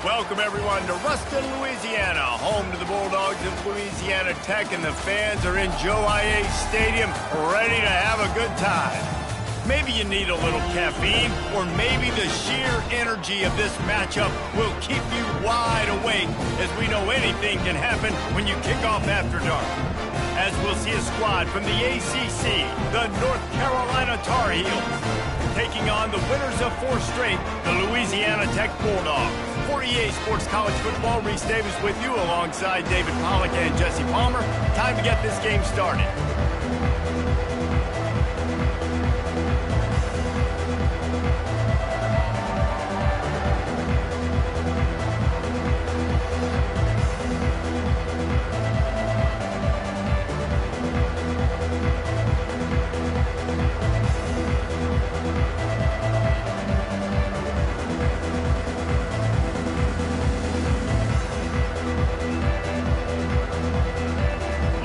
Welcome, everyone, to Ruston, Louisiana, home to the Bulldogs of Louisiana Tech, and the fans are in Joe I.A. Stadium ready to have a good time. Maybe you need a little caffeine, or maybe the sheer energy of this matchup will keep you wide awake, as we know anything can happen when you kick off after dark. As we'll see a squad from the ACC, the North Carolina Tar Heels, taking on the winners of 4 straight, the Louisiana Tech Bulldogs. For EA Sports College Football, Reese Davis with you alongside David Pollack and Jesse Palmer. Time to get this game started.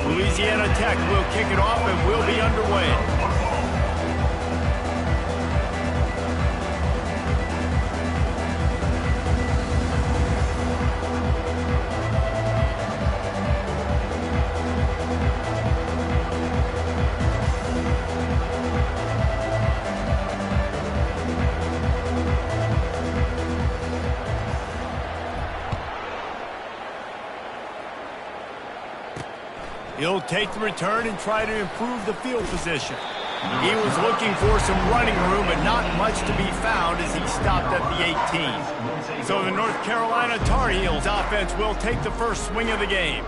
Louisiana Tech will kick it off and will be underway. He'll take the return and try to improve the field position. He was looking for some running room, but not much to be found as he stopped at the 18. So the North Carolina Tar Heels offense will take the first swing of the game.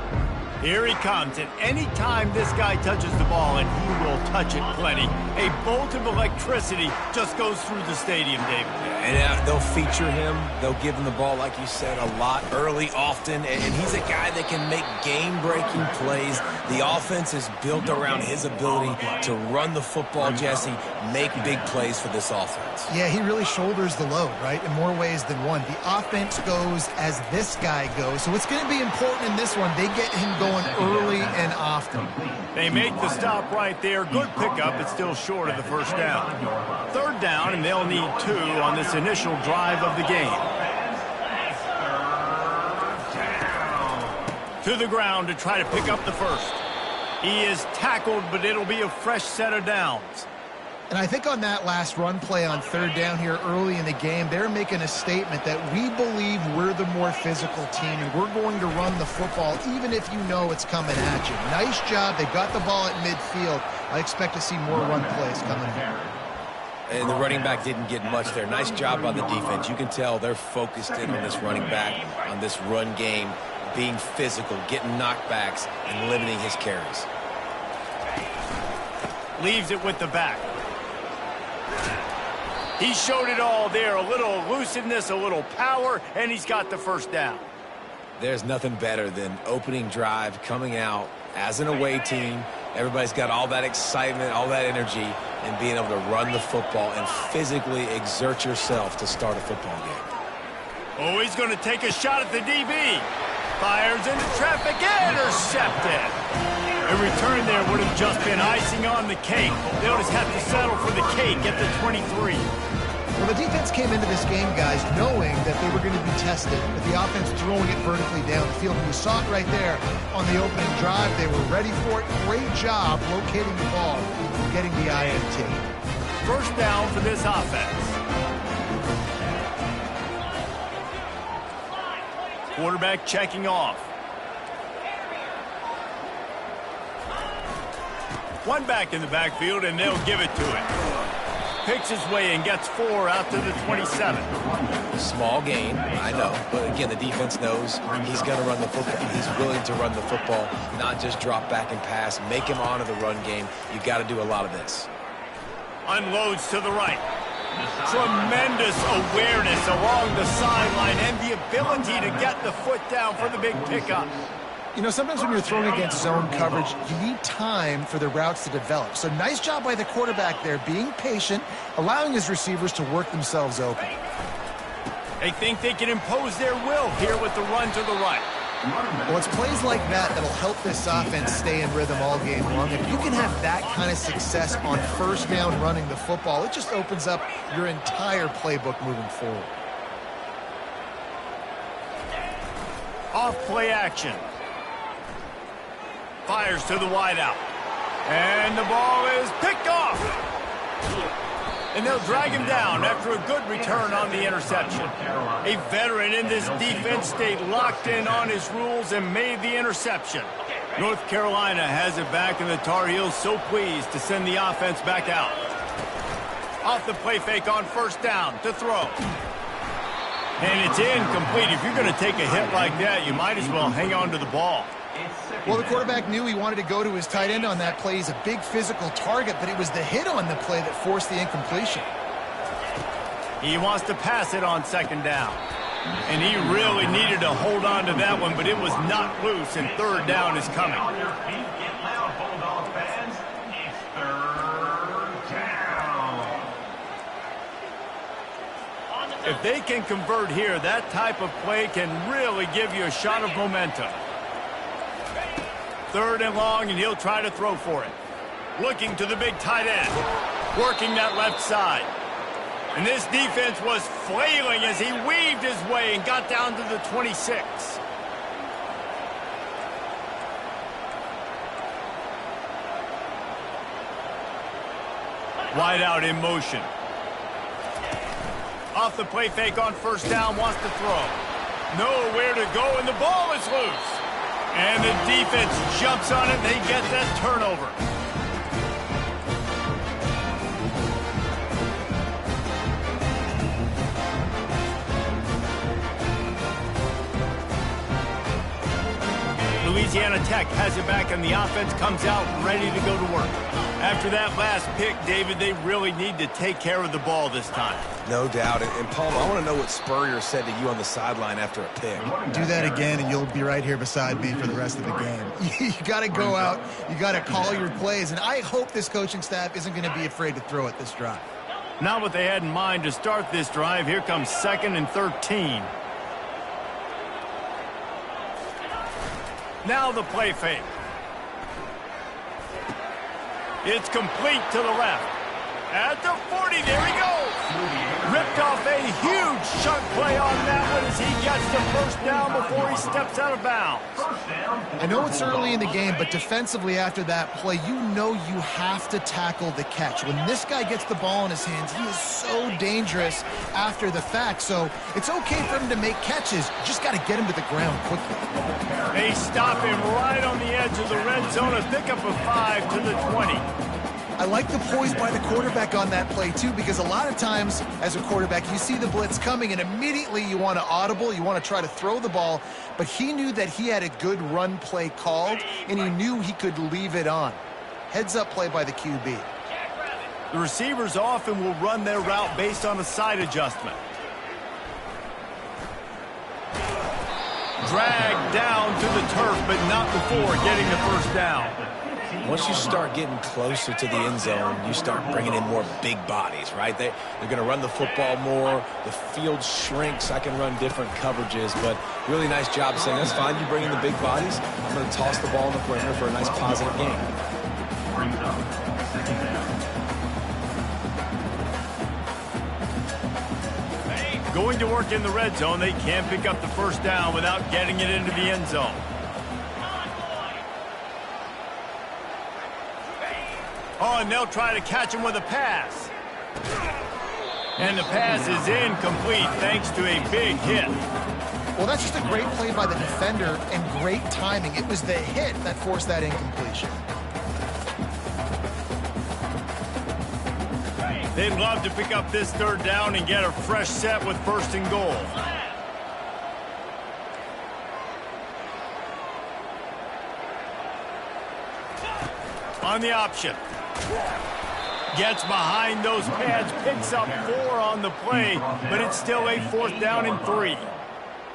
Here he comes, and any time this guy touches the ball, and he will touch it plenty, a bolt of electricity just goes through the stadium, David. And they'll feature him. They'll give him the ball, like you said, a lot, early, often. And he's a guy that can make game-breaking plays. The offense is built around his ability to run the football, Jesse, make big plays for this offense. Yeah, he really shoulders the load, right, in more ways than one. The offense goes as this guy goes. So it's going to be important in this one. They get him going early and often. They make the stop right there. Good pickup. It's still short of the first down. 3rd down, and they'll need 2 on this initial drive of the game. To the ground to try to pick up the first. He is tackled, but it'll be a fresh set of downs. And I think on that last run play on 3rd down here early in the game, they're making a statement that we believe we're the more physical team, and we're going to run the football even if you know it's coming at you. Nice job. They got the ball at midfield. I expect to see more run plays coming here. And the running back didn't get much there. Nice job by the defense. You can tell they're focused in on this running back, on this run game, being physical, getting knockbacks, and limiting his carries. Leaves it with the back. He showed it all there. A little elusiveness, a little power, and he's got the first down. There's nothing better than opening drive, coming out as an away team. Everybody's got all that excitement, all that energy, and being able to run the football and physically exert yourself to start a football game. Oh, he's going to take a shot at the DB. Fires into traffic, intercepted. A return there would have just been icing on the cake. They'll just have to settle for the cake at the 23. Well, the defense came into this game, guys, knowing that they were going to be tested, with the offense throwing it vertically down the field. And you saw it right there on the opening drive. They were ready for it. Great job locating the ball and getting the INT. First down for this offense. Quarterback checking off. One back in the backfield, and they'll give it to him. Picks his way and gets 4 out to the 27. Small gain, I know. But again, the defense knows he's going to run the football. He's willing to run the football, not just drop back and pass. Make him honor the run game. You got to do a lot of this. Unloads to the right. Tremendous awareness along the sideline and the ability to get the foot down for the big pickup. You know, sometimes when you're throwing against zone coverage, you need time for the routes to develop. So nice job by the quarterback there, being patient, allowing his receivers to work themselves open. They think they can impose their will here with the run to the right. Well, it's plays like that that'll help this offense stay in rhythm all game long. If you can have that kind of success on first down running the football, it just opens up your entire playbook moving forward. Off play action. Fires to the wideout. And the ball is picked off. And they'll drag him down after a good return on the interception. A veteran in this defense stayed locked in on his rules and made the interception. North Carolina has it back, and the Tar Heels so pleased to send the offense back out. Off the play fake on first down to throw. And it's incomplete. If you're going to take a hit like that, you might as well hang on to the ball. Well, the quarterback knew he wanted to go to his tight end on that play. He's a big physical target, but it was the hit on the play that forced the incompletion. He wants to pass it on second down. And he really needed to hold on to that one, but it was not loose, and third down is coming. If they can convert here, that type of play can really give you a shot of momentum. Third and long, and he'll try to throw for it. Looking to the big tight end. Working that left side. And this defense was flailing as he weaved his way and got down to the 26. Wide out in motion. Off the play fake on first down, wants to throw. Nowhere to go, and the ball is loose. And the defense jumps on it, and they get that turnover. Louisiana Tech has it back, and the offense comes out ready to go to work. After that last pick, David, they really need to take care of the ball this time. No doubt. And Palmer, I want to know what Spurrier said to you on the sideline after a pick. Do that again, and you'll be right here beside me for the rest of the game. You got to go out. You got to call your plays, and I hope this coaching staff isn't going to be afraid to throw it this drive. Not what they had in mind to start this drive. Here comes 2nd and 13. Now the play fake. It's complete to the left. At the 40, there he goes. Ripped off a huge chunk play on that one as he gets the first down before he steps out of bounds. I know it's early in the game, but defensively after that play, you know you have to tackle the catch. When this guy gets the ball in his hands, he is so dangerous after the fact. So it's okay for him to make catches. You just got to get him to the ground quickly. They stop him right on the edge of the red zone. A pickup of 5 to the 20. I like the poise by the quarterback on that play, too, because a lot of times as a quarterback, you see the blitz coming, and immediately you want to audible, you want to try to throw the ball, but he knew that he had a good run play called, and he knew he could leave it on. Heads-up play by the QB. The receivers often will run their route based on a side adjustment. Dragged down to the turf, but not before getting the first down. Once you start getting closer to the end zone, you start bringing in more big bodies, right? They're going to run the football more. The field shrinks. I can run different coverages, but really nice job saying, that's fine, you bring in the big bodies. I'm going to toss the ball in the perimeter for a nice positive game. Going to work in the red zone, they can't pick up the first down without getting it into the end zone. Oh, and they'll try to catch him with a pass. And the pass is incomplete thanks to a big hit. Well, that's just a great play by the defender and great timing. It was the hit that forced that incompletion. They'd love to pick up this third down and get a fresh set with 1st and goal. On the option. Gets behind those pads, picks up 4 on the play, but it's still a 4th down and 3.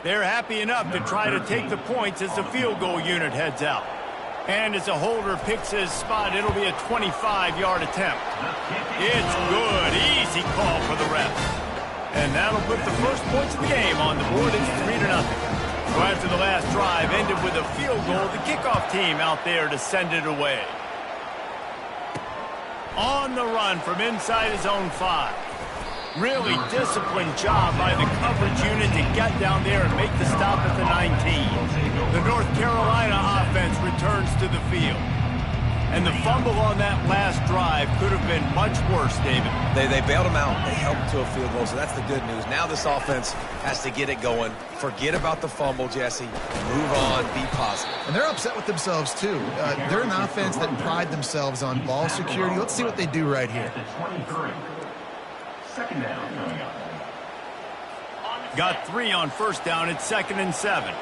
They're happy enough to try to take the points as the field goal unit heads out. And as a holder picks his spot, it'll be a 25-yard attempt. It's good. Easy call for the refs. And that'll put the first points of the game on the board. It's 3-0. So after the last drive ended with a field goal, the kickoff team out there to send it away. On the run from inside his own 5. Really disciplined job by the coverage unit to get down there and make the stop at the 19. The North Carolina offense returns to the field. And the fumble on that last drive could have been much worse, David. They bailed him out. They held him to a field goal, so that's the good news. Now this offense has to get it going. Forget about the fumble, Jesse. Move on. Be positive. And they're upset with themselves, too. They're an offense that pride themselves on ball security. Let's see what they do right here. Second down coming up. Got 3 on first down. It's 2nd and 7.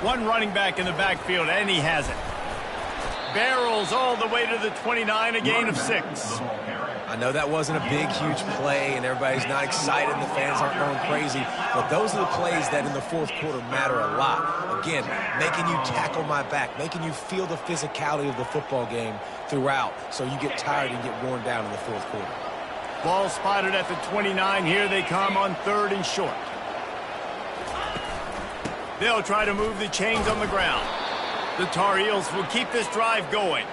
One running back in the backfield, and he has it. Barrels all the way to the 29, a gain of 6. I know that wasn't a big, huge play, and everybody's not excited, and the fans aren't going crazy, but those are the plays that in the fourth quarter matter a lot. Again, making you tackle my back, making you feel the physicality of the football game throughout, so you get tired and get worn down in the fourth quarter. Ball spotted at the 29. Here they come on 3rd and short. They'll try to move the chains on the ground. The Tar Heels will keep this drive going.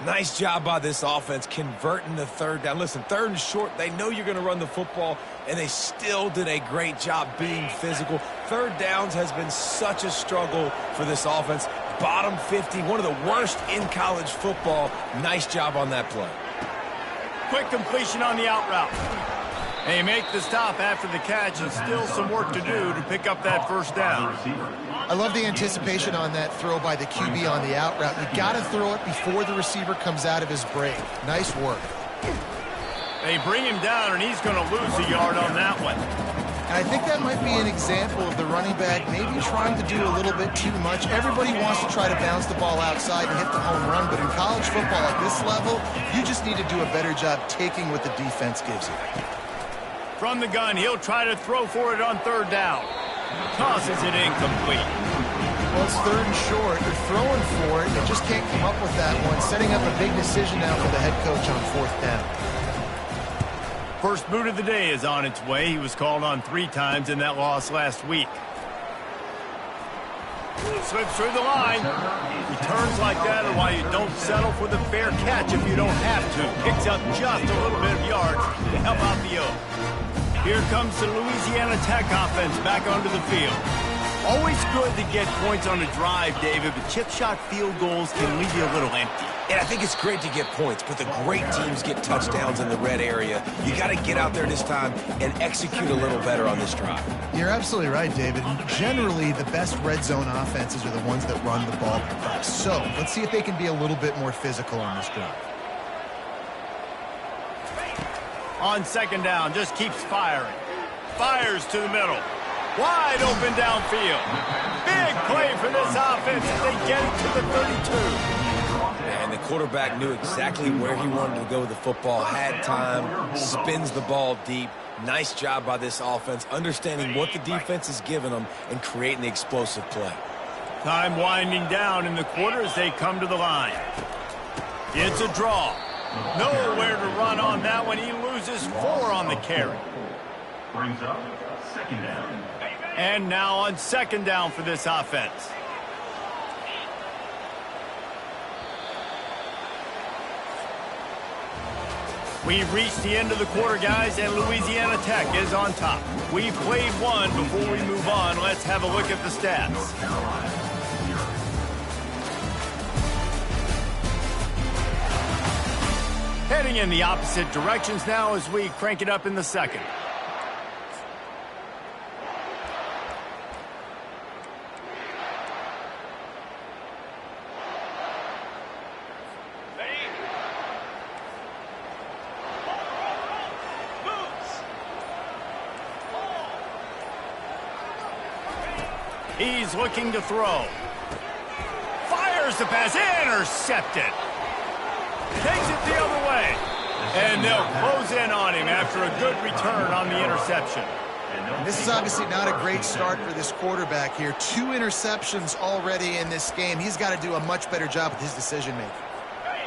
Nice job by this offense converting the 3rd down. Listen, 3rd and short, they know you're going to run the football, and they still did a great job being physical. 3rd downs has been such a struggle for this offense. Bottom 50, one of the worst in college football. Nice job on that play. Quick completion on the out route. They make the stop after the catch, and still some work to do to pick up that first down. I love the anticipation on that throw by the QB on the out route. You got to throw it before the receiver comes out of his break. Nice work. They bring him down, and he's going to lose a yard on that one. And I think that might be an example of the running back maybe trying to do a little bit too much. Everybody wants to try to bounce the ball outside and hit the home run, but in college football at this level, you just need to do a better job taking what the defense gives you. From the gun, he'll try to throw for it on 3rd down. Tosses it incomplete. Well, it's 3rd and short. They're throwing for it. They just can't come up with that one. Setting up a big decision now for the head coach on 4th down. First boot of the day is on its way. He was called on 3 times in that loss last week. Slips through the line. Returns like that are why you don't settle for the fair catch if you don't have to. Picks up just a little bit of yards to help out the Oak. Here comes the Louisiana Tech offense back onto the field. Always good to get points on a drive, David, but chip shot field goals can leave you a little empty. And I think it's great to get points, but the great teams get touchdowns in the red area. You got to get out there this time and execute a little better on this drive. You're absolutely right, David. Generally, the best red zone offenses are the ones that run the ball best. So let's see if they can be a little bit more physical on this drive. On 2nd down, just keeps firing. Fires to the middle. Wide open downfield. Big play for this offense as they get it to the 32. And the quarterback knew exactly where he wanted to go with the football, had time, spins the ball deep. Nice job by this offense, understanding what the defense is giving them and creating the explosive play. Time winding down in the quarter as they come to the line. It's a draw. Nowhere to run on that one. He loses 4 on the carry. Brings up 2nd down. And now on 2nd down for this offense. We've reached the end of the quarter, guys, and Louisiana Tech is on top. We've played one. Before we move on, let's have a look at the stats. Heading in the opposite directions now as we crank it up in the 2nd. He's looking to throw. Fires the pass. Intercepted. Takes it the other way. And they'll close in on him after a good return on the interception. This is obviously not a great start for this quarterback here. 2 interceptions already in this game. He's got to do a much better job with his decision-making.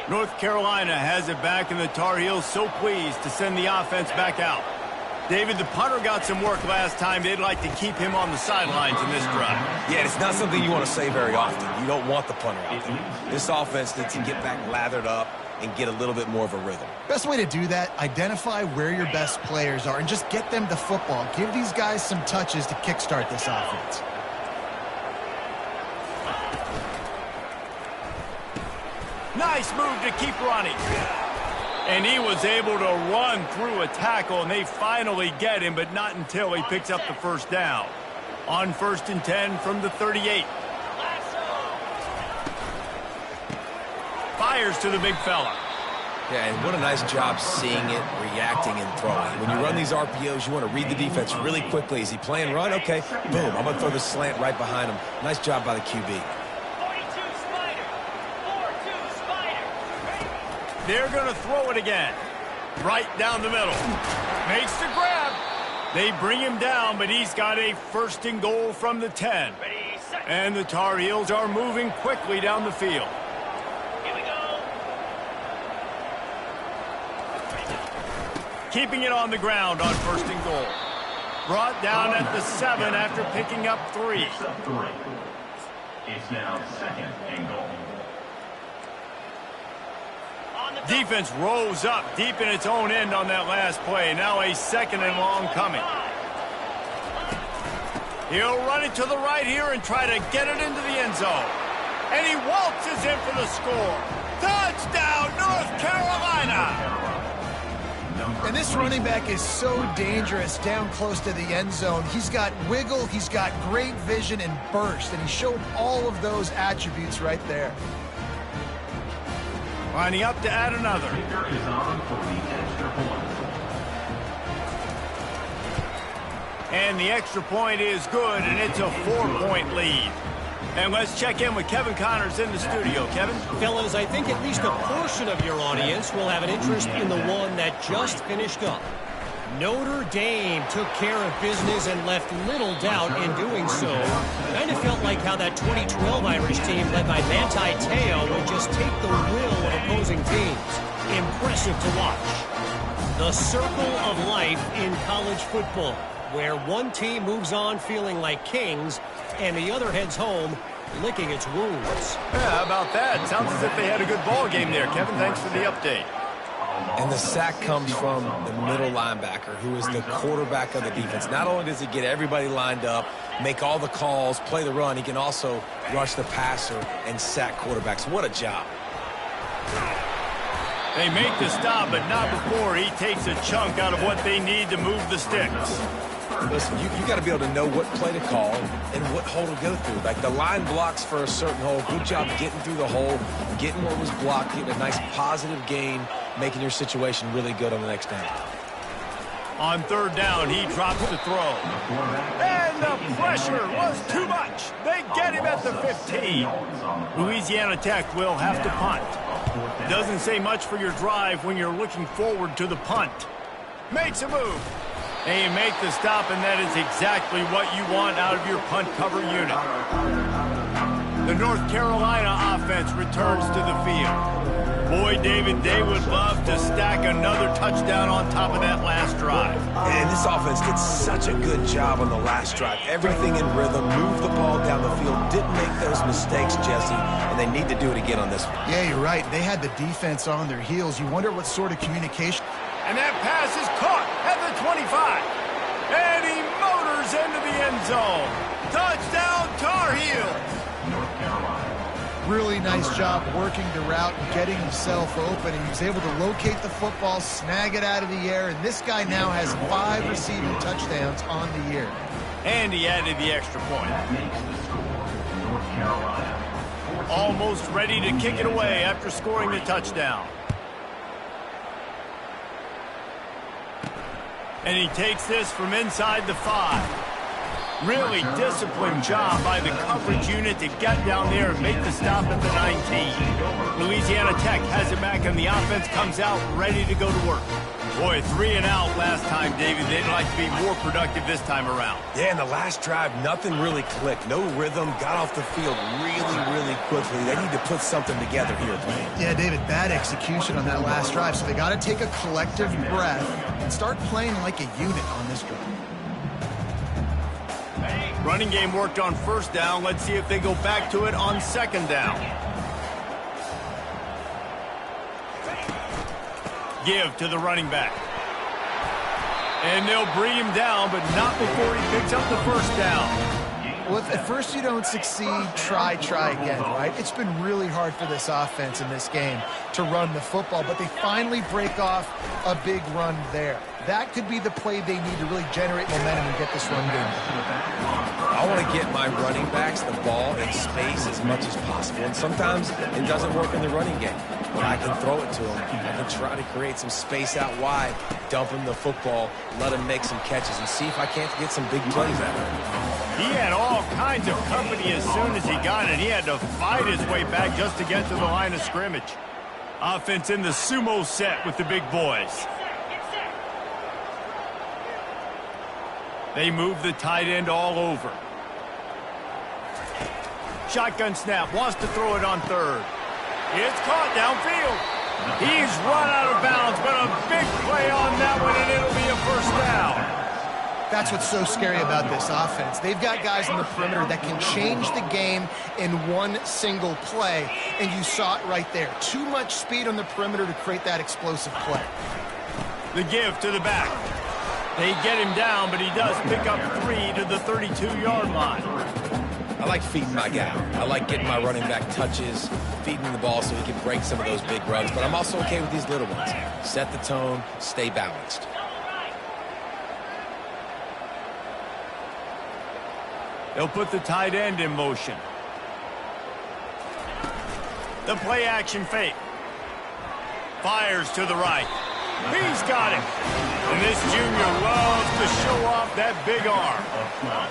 North Carolina has it back, and the Tar Heels so pleased to send the offense back out. David, the punter got some work last time. They'd like to keep him on the sidelines in this drive. Yeah, it's not something you want to say very often. You don't want the punter out there. This offense needs to get back lathered up and get a little bit more of a rhythm. Best way to do that, identify where your best players are and just get them the football. Give these guys some touches to kickstart this offense. Nice move to keep running. And he was able to run through a tackle, and they finally get him, but not until he picks up the first down. On 1st and 10 from the 38. Fires to the big fella. Yeah, and what a nice job seeing it, reacting, and throwing. When you run these RPOs, you want to read the defense really quickly. Is he playing run? Okay, boom. I'm going to throw the slant right behind him. Nice job by the QB. They're going to throw it again. Right down the middle. Makes the grab. They bring him down, but he's got a 1st and goal from the 10. And the Tar Heels are moving quickly down the field. Here we go. Keeping it on the ground on 1st and goal. Brought down at the 7 after picking up 3. It's now 2nd and goal. Defense rose up deep in its own end on that last play. Now a 2nd and long coming. He'll run it to the right here and try to get it into the end zone. And he waltzes in for the score. Touchdown, North Carolina! And this running back is so dangerous down close to the end zone. He's got wiggle, he's got great vision and burst, and he showed all of those attributes right there. Lining up to add another. Kicker is on for the extra point. And the extra point is good, and it's a 4-point lead. And let's check in with Kevin Connors in the studio. Kevin? Fellas, I think at least a portion of your audience will have an interest in the one that just finished up. Notre Dame took care of business and left little doubt in doing so. Kind of felt like how that 2012 Irish team led by Manti Te'o would just take the will of opposing teams. Impressive to watch. The circle of life in college football, where one team moves on feeling like kings and the other heads home licking its wounds. Yeah, how about that? Sounds as if they had a good ball game there. Kevin, thanks for the update. And the sack comes from the middle linebacker, who is the quarterback of the defense. Not only does he get everybody lined up, make all the calls, play the run, he can also rush the passer and sack quarterbacks. What a job. They make the stop, but not before he takes a chunk out of what they need to move the sticks. Listen, you got to be able to know what play to call and what hole to go through. Like the line blocks for a certain hole. Good job getting through the hole, getting what was blocked, getting a nice positive gain, making your situation really good on the next down. On 3rd down, he drops the throw. And the pressure was too much. They get him at the 15. Louisiana Tech will have to punt. Doesn't say much for your drive when you're looking forward to the punt. Makes a move. And you make the stop, and that is exactly what you want out of your punt cover unit. The North Carolina offense returns to the field. Boy, David, they would love to stack another touchdown on top of that last drive. And this offense did such a good job on the last drive. Everything in rhythm, moved the ball down the field, didn't make those mistakes, Jesse, and they need to do it again on this one. Yeah, you're right. They had the defense on their heels. You wonder what sort of communication. And that pass is caught at the 25. And he motors into the end zone. Touchdown, Tar Heels. North Carolina. Really nice job working the route and getting himself open. And he was able to locate the football, snag it out of the air. And this guy now has 5 receiving touchdowns on the year. And he added the extra point. That makes the score. North Carolina. Almost ready to kick it away after scoring the touchdown. And he takes this from inside the 5. Really disciplined job by the coverage unit to get down there and make the stop at the 19. Louisiana Tech has it back, and the offense comes out ready to go to work. Boy, 3 and out last time, David. They'd like to be more productive this time around. Yeah, in the last drive, nothing really clicked. No rhythm. Got off the field really quickly. They need to put something together here, man. Yeah, David, bad execution on that last drive. So they got to take a collective breath and start playing like a unit on this drive. Running game worked on first down. Let's see if they go back to it on second down. Give to the running back. And they'll bring him down, but not before he picks up the first down. Well, if at first you don't succeed, try again, right? It's been really hard for this offense in this game to run the football, but they finally break off a big run there. That could be the play they need to really generate momentum and get this run game. I want to get my running backs the ball in space as much as possible, and sometimes it doesn't work in the running game. But I can throw it to him. I can try to create some space out wide, dump him the football, let him make some catches, and see if I can't get some big plays out of him. He had all kinds of company as soon as he got it. He had to fight his way back just to get to the line of scrimmage. Offense in the sumo set with the big boys. They move the tight end all over. Shotgun snap, wants to throw it on third. It's caught downfield. He's run out of bounds, but a big play on that one, and it'll be a first down. That's what's so scary about this offense. They've got guys in the perimeter that can change the game in one single play, and you saw it right there. Too much speed on the perimeter to create that explosive play. The give to the back. They get him down, but he does pick up 3 to the 32-yard line. I like feeding my guy. I like getting my running back touches, feeding him the ball so he can break some of those big runs. But I'm also okay with these little ones. Set the tone, stay balanced. They'll put the tight end in motion. The play action fake. Fires to the right. He's got it. And this junior loves to show off that big arm.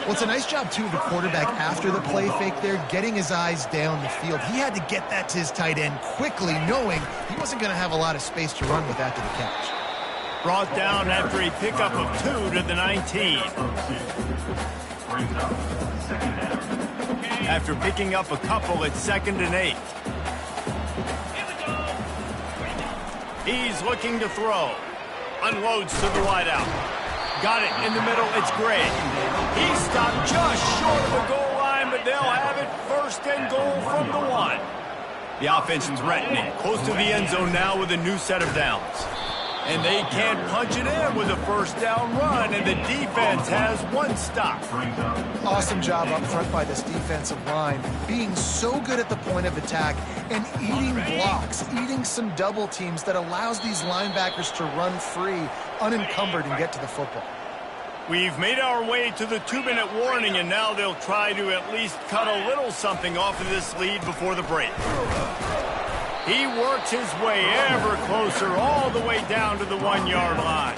Well, it's a nice job, too, of the quarterback after the play fake there, getting his eyes down the field. He had to get that to his tight end quickly, knowing he wasn't going to have a lot of space to run with after the catch. Brought down after a pickup of 2 to the 19. After picking up a couple at 2nd and 8. He's looking to throw. Unloads to the wideout. Got it in the middle. It's Gray. He stopped just short of the goal line, but they'll have it 1st and goal from the 1. The offense threatening. Close to the end zone now with a new set of downs. And they can't punch it in with a first down run, and the defense has 1 stop. Awesome job up front by this defensive line, being so good at the point of attack and eating blocks, eating some double teams that allows these linebackers to run free, unencumbered, and get to the football. We've made our way to the 2-minute warning, and now they'll try to at least cut a little something off of this lead before the break. He works his way ever closer all the way down to the 1-yard line.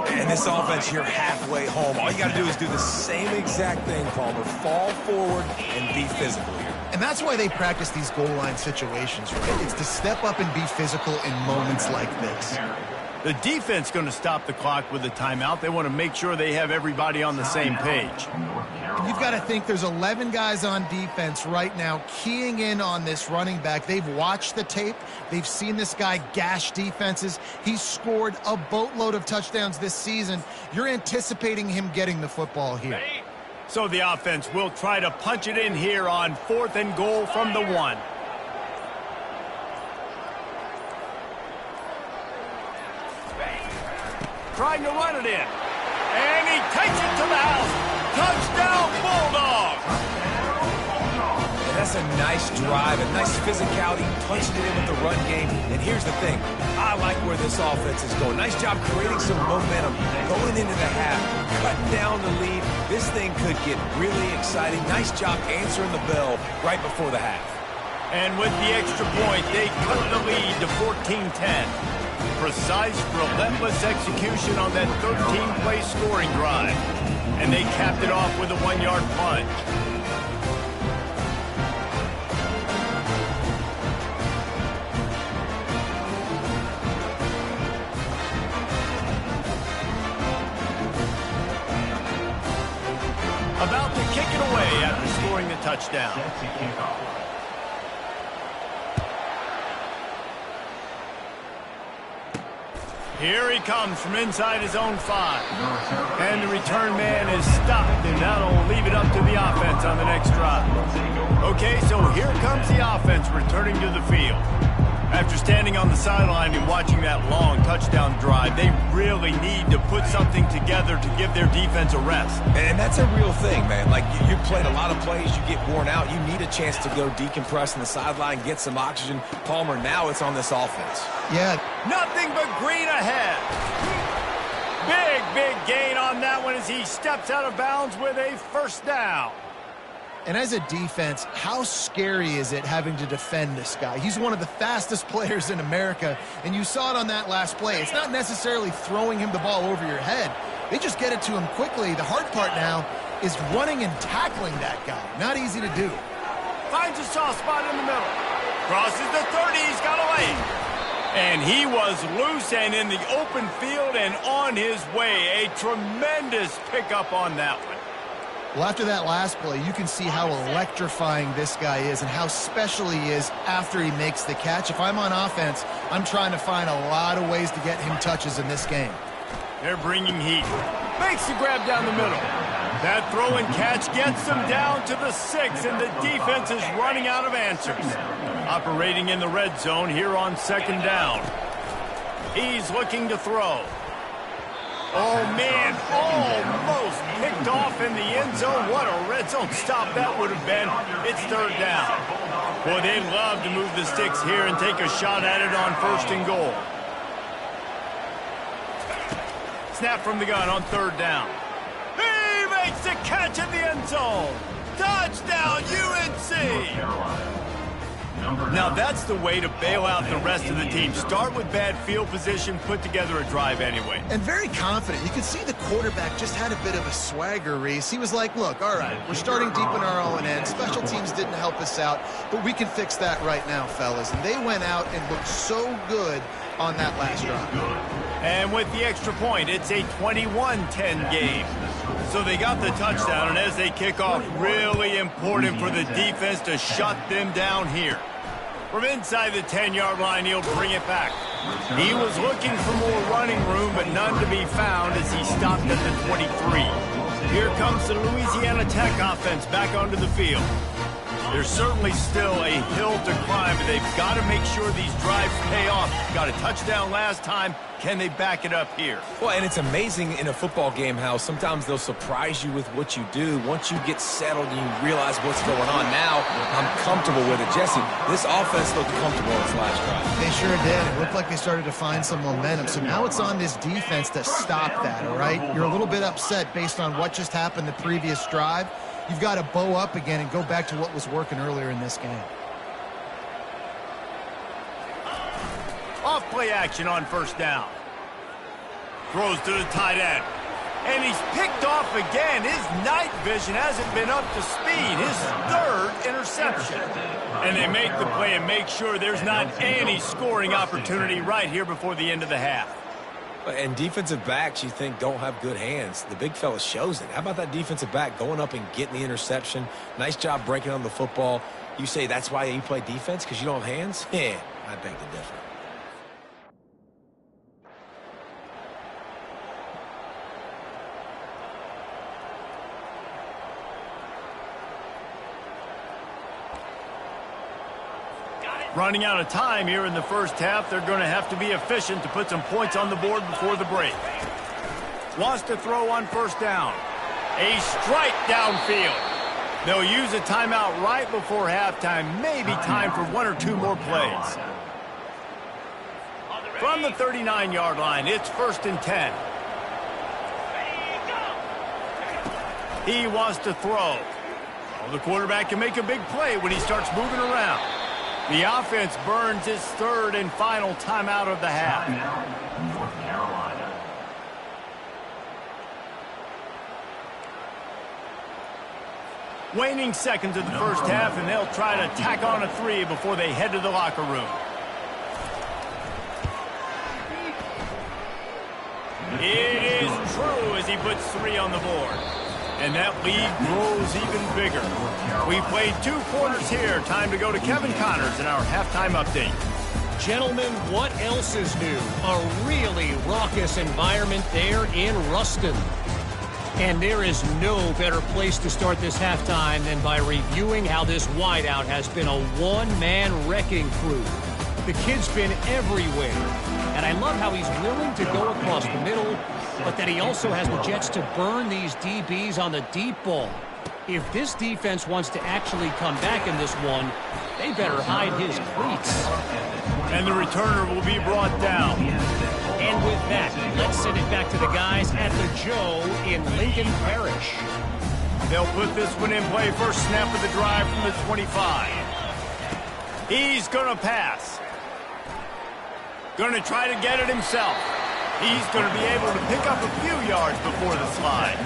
And this offense, you're halfway home. All you got to do is do the same exact thing, Palmer. Fall forward and be physical here. And that's why they practice these goal line situations, right? It's to step up and be physical in moments like this. The defense going to stop the clock with a timeout. They want to make sure they have everybody on the same page. You've got to think there's 11 guys on defense right now keying in on this running back. They've watched the tape. They've seen this guy gash defenses. He's scored a boatload of touchdowns this season. You're anticipating him getting the football here. So the offense will try to punch it in here on 4th and goal from the 1. Trying to run it in. And he takes it to the house. Touchdown, Bulldogs! And that's a nice drive, a nice physicality, punching it in with the run game. And here's the thing. I like where this offense is going. Nice job creating some momentum, going into the half, cutting down the lead. This thing could get really exciting. Nice job answering the bell right before the half. And with the extra point, they cut the lead to 14-10. Precise, relentless execution on that 13-play scoring drive. and they capped it off with a 1-yard plunge. About to kick it away after scoring the touchdown. Set to kick off. Here he comes from inside his own 5. And the return man is stopped, and that'll leave it up to the offense on the next drive. Okay, so here comes the offense returning to the field. After standing on the sideline and watching that long touchdown drive, they really need to put something together to give their defense a rest. And that's a real thing, man. Like, you played a lot of plays, you get worn out, you need a chance to go decompress on the sideline, get some oxygen. Palmer, now it's on this offense. Yeah. Nothing but green ahead. Big gain on that one as he steps out of bounds with a first down. And as a defense, how scary is it having to defend this guy? He's one of the fastest players in America, and you saw it on that last play. It's not necessarily throwing him the ball over your head. They just get it to him quickly. The hard part now is running and tackling that guy. Not easy to do. Finds a soft spot in the middle. Crosses the 30. He's got away. And he was loose and in the open field and on his way. A tremendous pickup on that one. Well, after that last play, you can see how electrifying this guy is and how special he is after he makes the catch. If I'm on offense, I'm trying to find a lot of ways to get him touches in this game. They're bringing heat. Makes the grab down the middle. That throw and catch gets them down to the 6, and the defense is running out of answers. Operating in the red zone here on 2nd down. He's looking to throw. Oh, man, almost picked off in the end zone. What a red zone stop that would have been. It's 3rd down. Boy, they'd love to move the sticks here and take a shot at it on 1st and goal. Snap from the gun on 3rd down. He makes the catch in the end zone. Touchdown, UNC! Now that's the way to bail out the rest of the team. Start with bad field position, put together a drive anyway. And very confident. You could see the quarterback just had a bit of a swagger, Reese. He was like, look, all right, we're starting deep in our own end. Special teams didn't help us out, but we can fix that right now, fellas. And they went out and looked so good on that last drive. And with the extra point, it's a 21-10 game. So they got the touchdown, and as they kick off, really important for the defense to shut them down here. From inside the 10-yard line, he'll bring it back. He was looking for more running room, but none to be found as he stopped at the 23. Here comes the Louisiana Tech offense back onto the field. There's certainly still a hill to climb, but they've got to make sure these drives pay off. Got a touchdown last time. Can they back it up here? Well, and it's amazing in a football game how sometimes they'll surprise you with what you do. Once you get settled and you realize what's going on, now I'm comfortable with it. Jesse, this offense looked comfortable in its last drive. They sure did. It looked like they started to find some momentum. So now it's on this defense to stop that, all right? You're a little bit upset based on what just happened the previous drive. You've got to bow up again and go back to what was working earlier in this game. Off play action on 1st down. Throws to the tight end. And he's picked off again. His night vision hasn't been up to speed. His 3rd interception. And they make the play and make sure there's not any scoring opportunity right here before the end of the half. And defensive backs, you think, don't have good hands. The big fella shows it. How about that defensive back going up and getting the interception? Nice job breaking on the football. You say that's why you play defense, because you don't have hands? Yeah, I beg to differ. Running out of time here in the first half. They're going to have to be efficient to put some points on the board before the break. Wants to throw on 1st down. A strike downfield. They'll use a timeout right before halftime. Maybe time for 1 or 2 more plays. From the 39-yard line, it's 1st and 10. He wants to throw. Well, the quarterback can make a big play when he starts moving around. The offense burns its 3rd and final timeout of the half. North Carolina. Waning seconds of the first half, and they'll try to tack on a 3 before they head to the locker room. It is true as he puts 3 on the board. And that lead grows even bigger. We played 2 quarters here. Time to go to Kevin Connors in our halftime update. Gentlemen, what else is new? A really raucous environment there in Ruston. And there is no better place to start this halftime than by reviewing how this wideout has been a one-man wrecking crew. The kid's been everywhere. And I love how he's willing to go across the middle, but that he also has the Jets to burn these DBs on the deep ball. If this defense wants to actually come back in this one, they better hide his cleats. And the returner will be brought down. And with that, let's send it back to the guys at the Joe in Lincoln Parish. They'll put this one in play. First snap of the drive from the 25. He's going to pass. Going to try to get it himself. He's going to be able to pick up a few yards before the slide.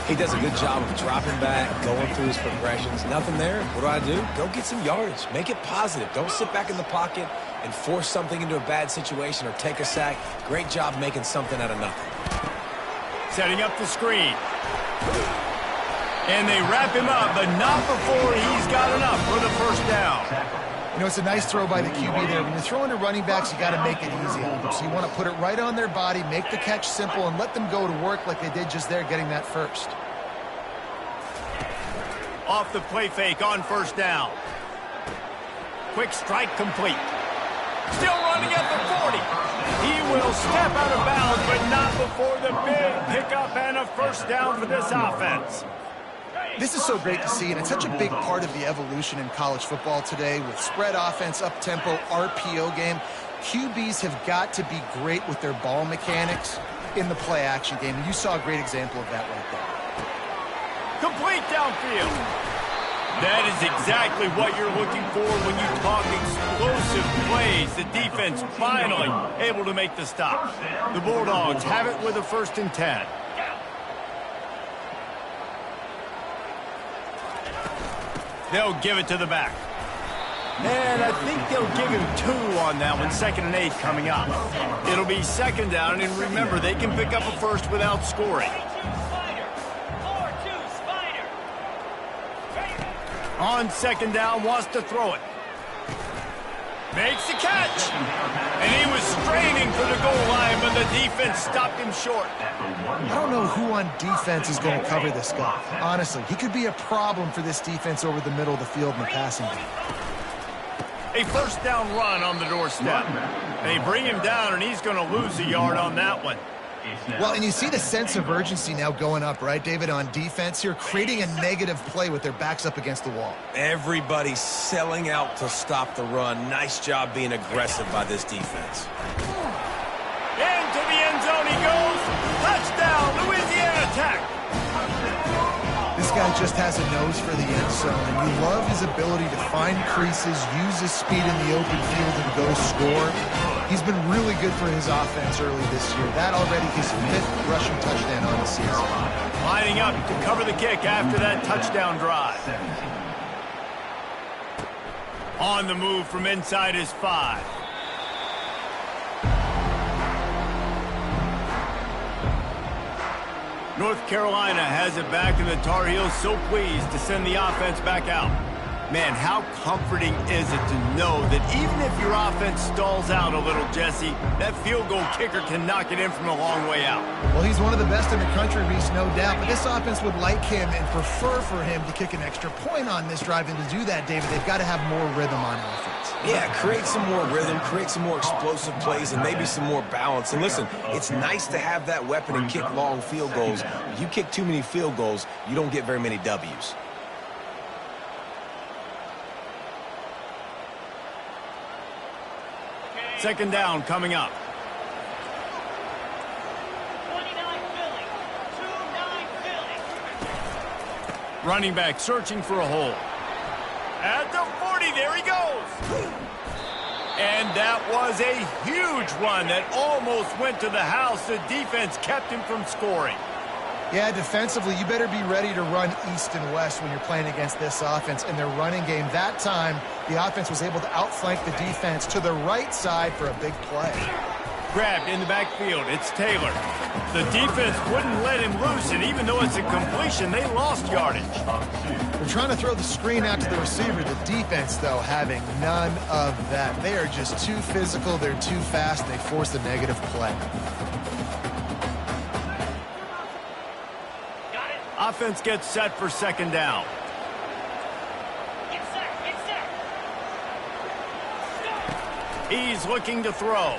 He does a good job of dropping back, going through his progressions. Nothing there. What do? Go get some yardage. Make it positive. Don't sit back in the pocket and force something into a bad situation or take a sack. Great job making something out of nothing. Setting up the screen. And they wrap him up, but not before he's got enough for the first down. You know, it's a nice throw by the QB there. When you're throwing to running backs, you got to make it easy on them. So you want to put it right on their body, make the catch simple, and let them go to work like they did just there, getting that first. Off the play fake on first down. Quick strike complete. Still running at the 40. He will step out of bounds, but not before the big pickup and a first down for this offense. This is so great to see, and it's such a big part of the evolution in college football today with spread offense, up-tempo, RPO game. QBs have got to be great with their ball mechanics in the play-action game, and you saw a great example of that right there. Complete downfield. That is exactly what you're looking for when you talk explosive plays. The defense finally able to make the stop. The Bulldogs have it with a 1st and 10. They'll give it to the back. And I think they'll give him 2 on that one. 2nd and 8 coming up. It'll be 2nd down, and remember, they can pick up a first without scoring. On 2nd down, wants to throw it. Makes the catch. And he was straining for the goal line, but the defense stopped him short. I don't know who on defense is going to cover this guy. Honestly, he could be a problem for this defense over the middle of the field in the passing game. A first down run on the doorstep. They bring him down, and he's going to lose a yard on that one. Well, and you see the sense of urgency now going up, right, David, on defense here, creating a negative play with their backs up against the wall. Everybody's selling out to stop the run. Nice job being aggressive by this defense. Into the end zone he goes. Touchdown, Louisiana Tech. This guy just has a nose for the end zone, and you love his ability to find creases, use his speed in the open field, and go score. He's been really good for his offense early this year. That already his 5th rushing touchdown on the season. Lining up to cover the kick after that touchdown drive. On the move from inside his 5. North Carolina has it back, and the Tar Heels so pleased to send the offense back out. Man, how comforting is it to know that even if your offense stalls out a little, Jesse, that field goal kicker can knock it in from a long way out. Well, he's one of the best in the country, Reese, no doubt, but this offense would like him and prefer for him to kick an extra point on this drive, and to do that, David, they've got to have more rhythm on offense. Yeah, create some more rhythm, create some more explosive plays, and maybe some more balance. And listen, it's nice to have that weapon and kick long field goals. If you kick too many field goals, you don't get very many W's. Second down coming up. 29 Philly. 2-9 Philly. Running back searching for a hole. At the 40, there he goes. And that was a huge run that almost went to the house. The defense kept him from scoring. Yeah, defensively, you better be ready to run east and west when you're playing against this offense. In their running game, that time, the offense was able to outflank the defense to the right side for a big play. Grabbed in the backfield. It's Taylor. The defense wouldn't let him loose, and even though it's a completion, they lost yardage. They're trying to throw the screen out to the receiver. The defense, though, having none of that. They are just too physical. They're too fast. They force the negative play. Offense gets set for second down. Get set, get set. He's looking to throw.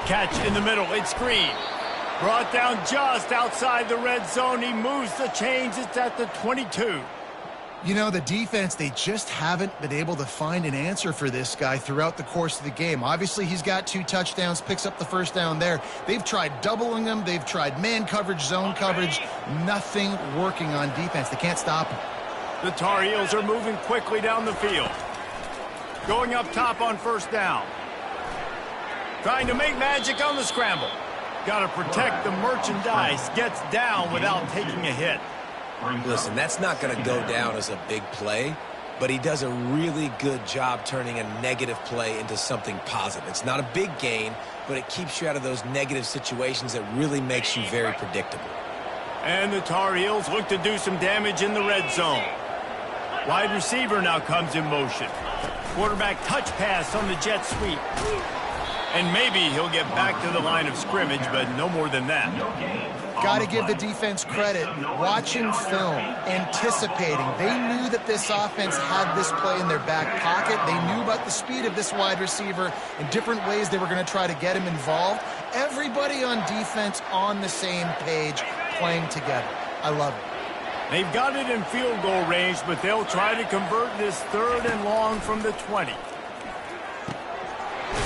Catch in the middle. It's Green. Brought down just outside the red zone. He moves the chains. It's at the 22. You know, the defense, they just haven't been able to find an answer for this guy throughout the course of the game. Obviously, he's got 2 touchdowns, picks up the first down there. They've tried doubling him. They've tried man coverage, zone coverage. Nothing working on defense. They can't stop him. The Tar Heels are moving quickly down the field. Going up top on first down. Trying to make magic on the scramble. Got to protect the merchandise. Gets down without taking a hit. Listen, that's not going to go down as a big play, but he does a really good job turning a negative play into something positive. It's not a big gain, but it keeps you out of those negative situations that really makes you very predictable. And the Tar Heels look to do some damage in the red zone. Wide receiver now comes in motion. Quarterback touch pass on the jet sweep. And maybe he'll get back to the line of scrimmage, but no more than that. Got to give the defense credit. Watching film, anticipating. They knew that this offense had this play in their back pocket. They knew about the speed of this wide receiver and different ways they were going to try to get him involved. Everybody on defense on the same page, playing together. I love it. They've got it in field goal range, but they'll try to convert this 3rd and long from the 20.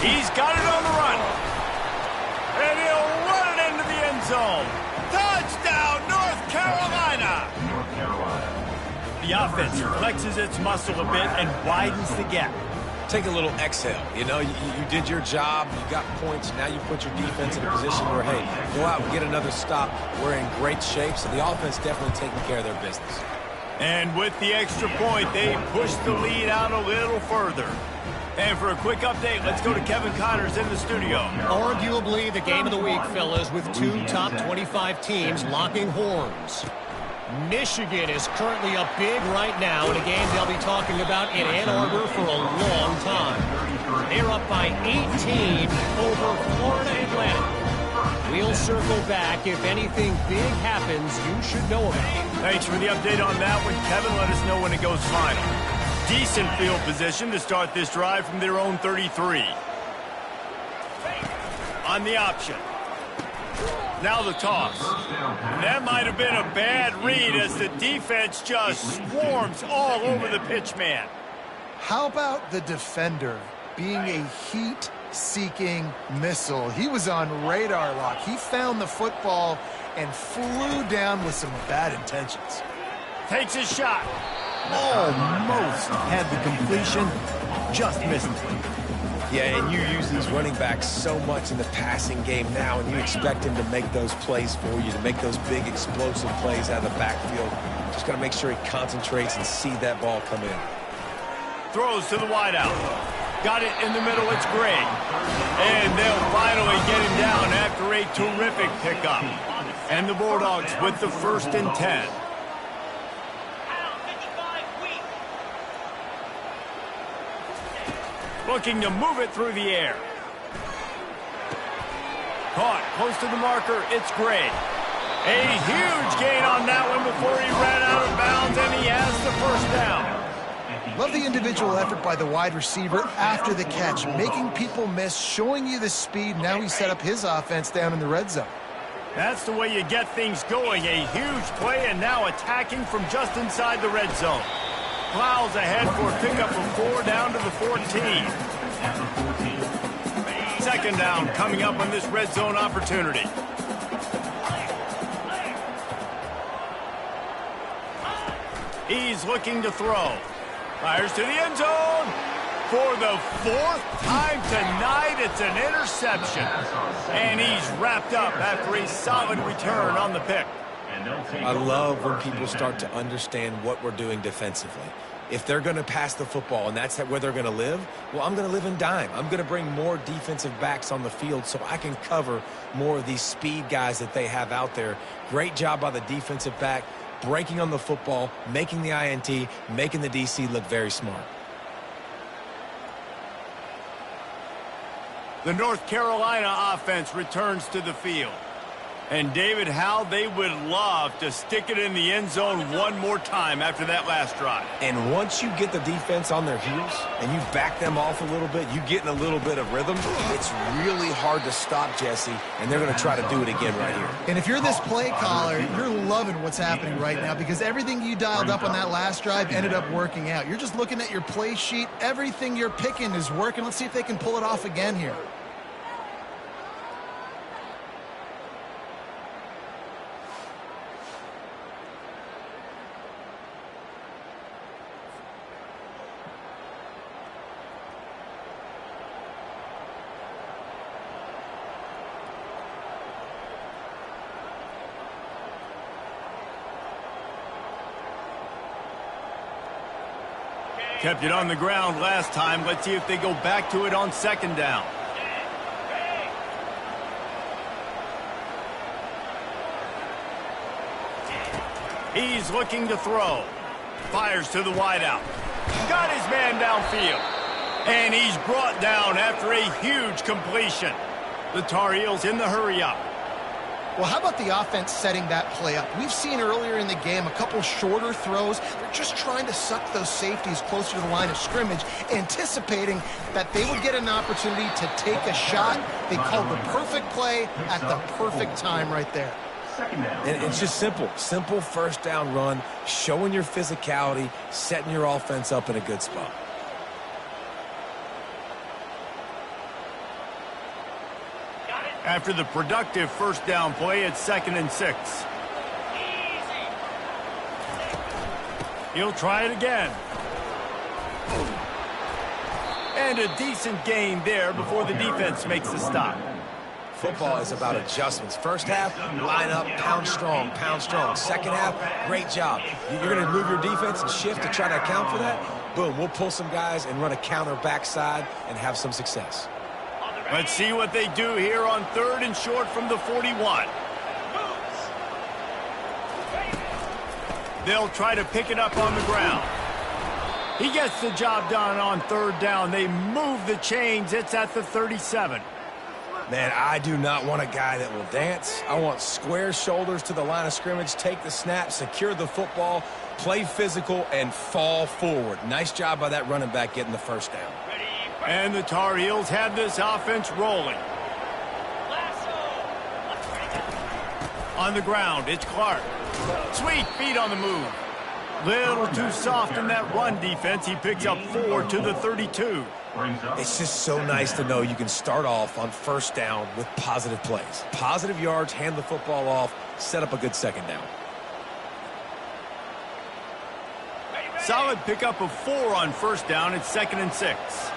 He's got it on the run. And he'll run it into the end zone. Touchdown, North Carolina! The offense flexes its muscle a bit and widens the gap. Take a little exhale. You know, you did your job. You got points. Now you put your defense in a position where, hey, go out and get another stop. We're in great shape, so the offense definitely taking care of their business. And with the extra point, they push the lead out a little further. And for a quick update, let's go to Kevin Connors in the studio. Arguably the game of the week, fellas, with 2 top 25 teams locking horns. Michigan is currently up big right now in a game they'll be talking about in Ann Arbor for a long time. They're up by 18 over Florida Atlantic. We'll circle back. If anything big happens, you should know about it. Thanks for the update on that one, Kevin. Let us know when it goes final. Decent field position to start this drive from their own 33. On the option. Now the toss. And that might have been a bad read as the defense just swarms all over the pitch man. How about the defender being a heat-seeking missile? He was on radar lock. He found the football and flew down with some bad intentions. Takes his shot. Almost had the completion. Just missed it. Yeah, and you use these running backs so much in the passing game now, and you expect him to make those plays for you, to make those big explosive plays out of the backfield. Just got to make sure he concentrates and see that ball come in. Throws to the wideout. Got it in the middle. It's Gray. And they'll finally get him down after a terrific pickup. And the Bulldogs with the 1st and 10. Looking to move it through the air. Caught close to the marker. It's Gray. A huge gain on that one before he ran out of bounds, and he has the 1st down. Love the individual effort by the wide receiver after the catch, making people miss, showing you the speed. Now he set up his offense down in the red zone. That's the way you get things going. A huge play, and now attacking from just inside the red zone. Plows ahead for a pickup of 4 down to the 14. 2nd down coming up on this red zone opportunity. He's looking to throw. Fires to the end zone. For the fourth time tonight, it's an interception. And he's wrapped up after a solid return on the pick. I love when people start to understand what we're doing defensively. If they're going to pass the football and that's where they're going to live, well, I'm going to live in dime. I'm going to bring more defensive backs on the field so I can cover more of these speed guys that they have out there. Great job by the defensive back, breaking on the football, making the INT, making the DC look very smart. The North Carolina offense returns to the field. And David, how they would love to stick it in the end zone one more time after that last drive. And once you get the defense on their heels and you back them off a little bit, you get in a little bit of rhythm, it's really hard to stop, Jesse, and they're going to try to do it again right here. And if you're this play caller, you're loving what's happening right now because everything you dialed up on that last drive ended up working out. You're just looking at your play sheet. Everything you're picking is working. Let's see if they can pull it off again here. Kept it on the ground last time. Let's see if they go back to it on second down. He's looking to throw. Fires to the wideout. Got his man downfield. And he's brought down after a huge completion. The Tar Heels in the hurry-up. Well, how about the offense setting that play up? We've seen earlier in the game a couple shorter throws. They're just trying to suck those safeties closer to the line of scrimmage, anticipating that they would get an opportunity to take a shot. They called the perfect play at the perfect time right there. And it's just simple. Simple first down run, showing your physicality, setting your offense up in a good spot. After the productive first down play, it's 2nd and 6. He'll try it again. And a decent gain there before the defense makes the stop. Football is about adjustments. First half, line up, pound strong, pound strong. Second half, great job. You're going to move your defense and shift to try to account for that. Boom, we'll pull some guys and run a counter backside and have some success. Let's see what they do here on 3rd and short from the 41. They'll try to pick it up on the ground. He gets the job done on 3rd down. They move the chains. It's at the 37. Man, I do not want a guy that will dance. I want square shoulders to the line of scrimmage, take the snap, secure the football, play physical, and fall forward. Nice job by that running back getting the first down. And the Tar Heels have this offense rolling. On the ground, it's Clark. Sweet feet on the move. Little too soft in that run defense. He picks up 4 to the 32. It's just so nice to know you can start off on first down with positive plays. Positive yards, hand the football off, set up a good second down. Solid pickup of 4 on first down. It's 2nd and 6.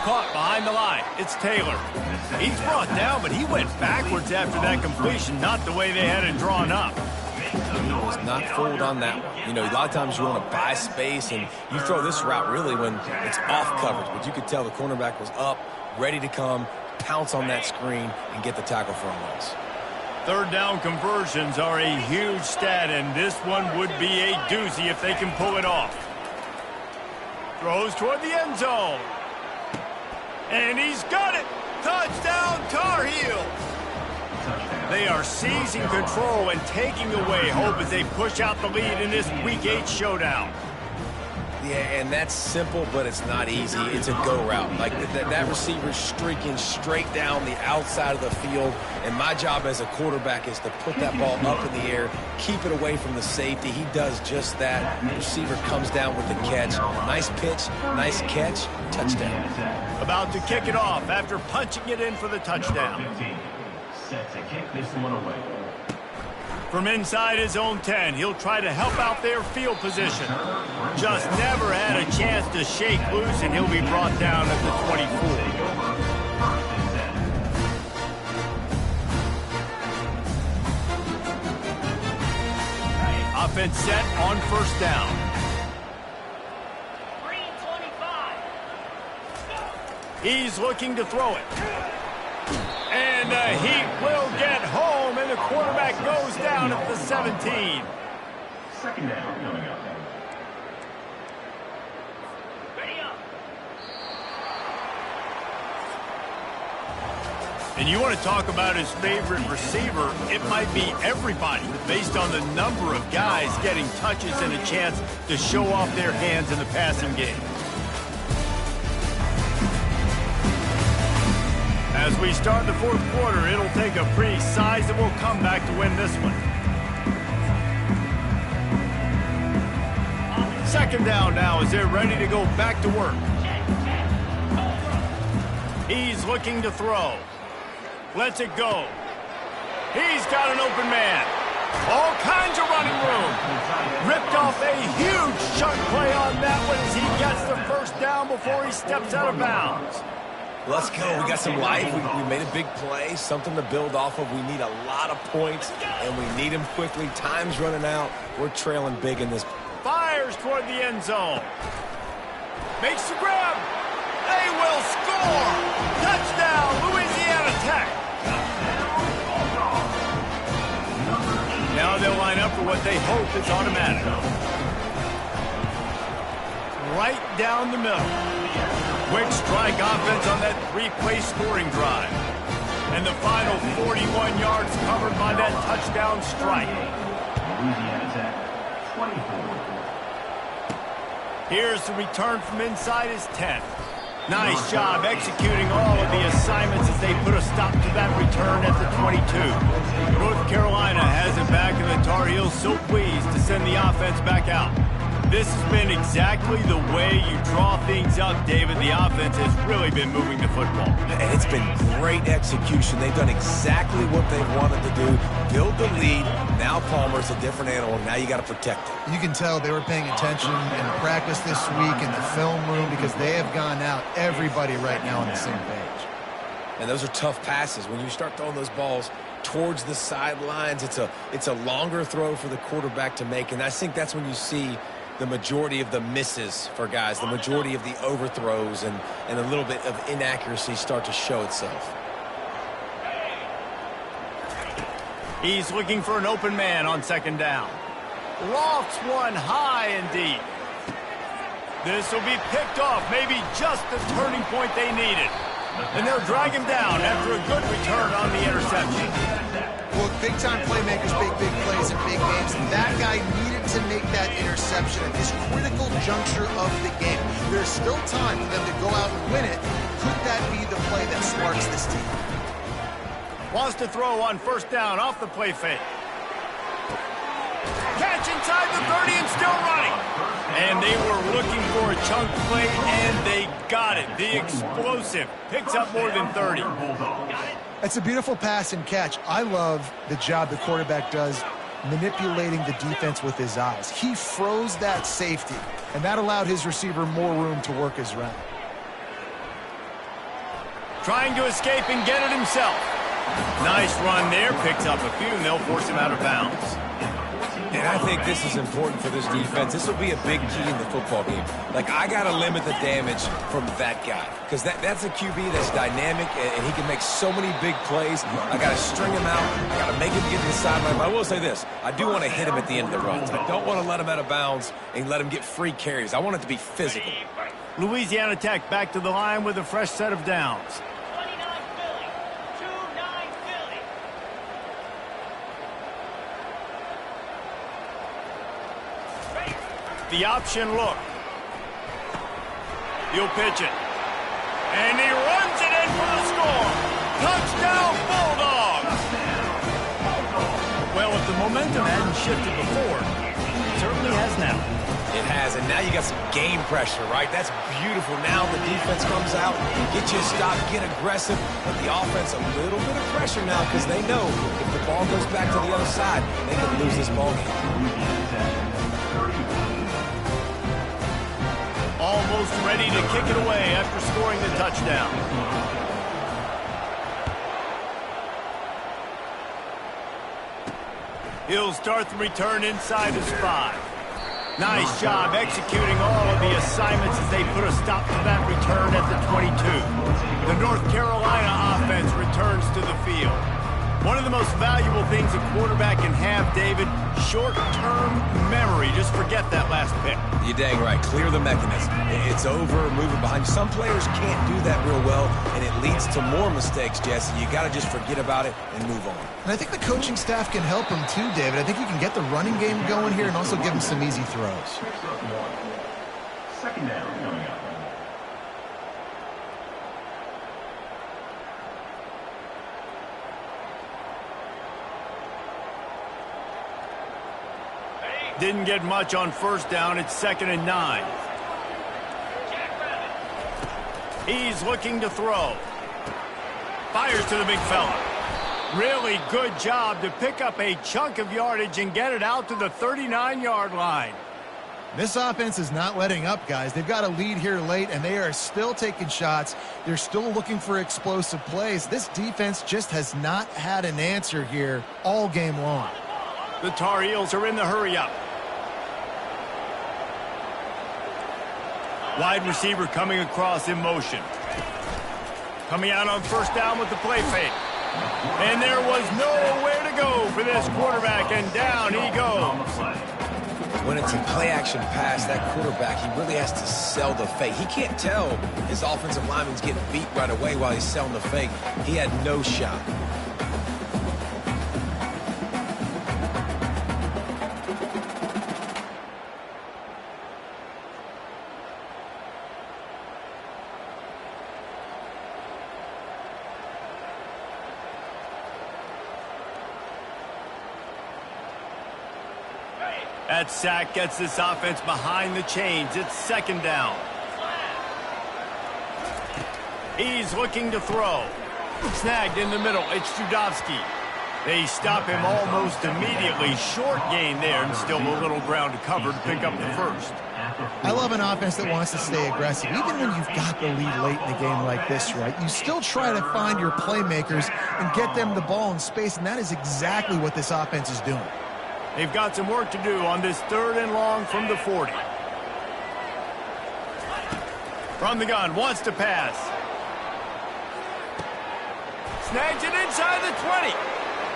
Caught behind the line. It's Taylor. He's brought down, but he went backwards after that completion, not the way they had it drawn up. He was not fooled on that one. You know, a lot of times you want to buy space, and you throw this route really when it's off coverage. But you could tell the cornerback was up, ready to come, pounce on that screen, and get the tackle for a loss. 3rd down conversions are a huge stat, and this one would be a doozy if they can pull it off. Throws toward the end zone. And he's got it! Touchdown, Tar Heels! They are seizing control and taking away hope as they push out the lead in this Week 8 showdown. Yeah, and that's simple, but it's not easy. It's a go route. Like that receiver's streaking straight down the outside of the field, and my job as a quarterback is to put that ball up in the air, keep it away from the safety. He does just that. The receiver comes down with the catch. Nice pitch, nice catch, touchdown. About to kick it off after punching it in for the touchdown. Set to kick this one away. From inside his own 10, he'll try to help out their field position. Just never had a chance to shake loose, and he'll be brought down at the 24. Offense set on first down. 3 and 25. He's looking to throw it. And the Heat will get home, and the quarterback goes down at the 17. Second down coming up. Ready up. And you want to talk about his favorite receiver, it might be everybody, based on the number of guys getting touches and a chance to show off their hands in the passing game. As we start the fourth quarter, it'll take a pretty sizable comeback to win this one. Second down now as they're ready to go back to work. He's looking to throw. Lets it go. He's got an open man. All kinds of running room. Ripped off a huge chunk play on that one as he gets the first down before he steps out of bounds. Let's go. We got some life. We made a big play, something to build off of. We need a lot of points, and we need them quickly. Time's running out. We're trailing big in this. Fires toward the end zone. Makes the grab. They will score. Touchdown, Louisiana Tech. Now they'll line up for what they hope is automatic. Right down the middle. Quick strike offense on that three-play scoring drive. And the final 41 yards covered by that touchdown strike. Louisiana Tech, 24. Here's the return from inside his 10. Nice job executing all of the assignments as they put a stop to that return at the 22. North Carolina has it back, and the Tar Heels so pleased to send the offense back out. This has been exactly the way you draw things up, David. The offense has really been moving the football. And it's been great execution. They've done exactly what they've wanted to do. Build the lead. Now Palmer's a different animal. Now you got to protect it. You can tell they were paying attention in practice this week in the film room because they have gone out, everybody right now on the same page. And those are tough passes. When you start throwing those balls towards the sidelines, it's a longer throw for the quarterback to make. And I think that's when you see the majority of the misses for guys, the majority of the overthrows and a little bit of inaccuracy start to show itself. He's looking for an open man on second down. Lofts one high and deep. This will be picked off, maybe just the turning point they needed. And they'll drag him down after a good return on the interception. Well, big-time playmakers make big plays in big games, and that guy needed to make that interception at this critical juncture of the game. There's still time for them to go out and win it. Could that be the play that sparks this team? Wants to throw on first down off the play fake. Catch inside the 30 and still running. And they were looking for a chunk play, and they got it. The explosive picks up more than 30. It's a beautiful pass and catch. I love the job the quarterback does manipulating the defense with his eyes. He froze that safety, and that allowed his receiver more room to work his route. Trying to escape and get it himself. Nice run there. Picks up a few, and they'll force him out of bounds. And I think this is important for this defense. This will be a big key in the football game. Like, I got to limit the damage from that guy because that's a QB that's dynamic, and he can make so many big plays. I got to string him out. I got to make him get to the sideline. But I will say this. I do want to hit him at the end of the runs. I don't want to let him out of bounds and let him get free carries. I want it to be physical. Louisiana Tech back to the line with a fresh set of downs. 29 Philly. 2-9 Philly. The option look. He'll pitch it. And he runs it in for the score. Touchdown, Bulldogs. Well, if the Momentum hadn't shifted before. It certainly has now. It has, and now you got some game pressure, right? That's beautiful. Now the defense comes out, get you a stop, get aggressive, but the offense a little bit of pressure now because they know if the ball goes back to the other side, they could lose this ball game. Almost ready to kick it away after scoring the touchdown. He'll start the return inside his 5. Nice job executing all of the assignments as they put a stop to that return at the 22. The North Carolina offense returns to the field. One of the most valuable things a quarterback can have, David, short-term memory. Just forget that last pick. You're dang right. Clear the mechanism. It's over, move it behind you. Some players can't do that real well, and it leads to more mistakes, Jesse. You got to just forget about it and move on. And I think the coaching staff can help him too, David. I think you can get the running game going here and also give him some easy throws. Second down coming up. Didn't get much on first down. It's 2nd and 9. He's looking to throw. Fires to the big fella. Really good job to pick up a chunk of yardage and get it out to the 39-yard line. This offense is not letting up, guys. They've got a lead here late, and they are still taking shots. They're still looking for explosive plays. This defense just has not had an answer here all game long. The Tar Heels are in the hurry-up. Wide receiver coming across in motion. Coming out on first down with the play fake. And there was nowhere to go for this quarterback, and down he goes. When it's a play-action pass, that quarterback, he really has to sell the fake. He can't tell his offensive lineman's getting beat right away while he's selling the fake. He had no shot. That sack gets this offense behind the chains. It's 2nd down. He's looking to throw. Snagged in the middle. It's Judovsky. They stop him almost immediately. Short gain there, and still a little ground to cover to pick up the first. I love an offense that wants to stay aggressive. Even when you've got the lead late in a game like this, right, you still try to find your playmakers and get them the ball in space, and that is exactly what this offense is doing. They've got some work to do on this 3rd and long from the 40. From the gun, wants to pass. Snags it inside the 20.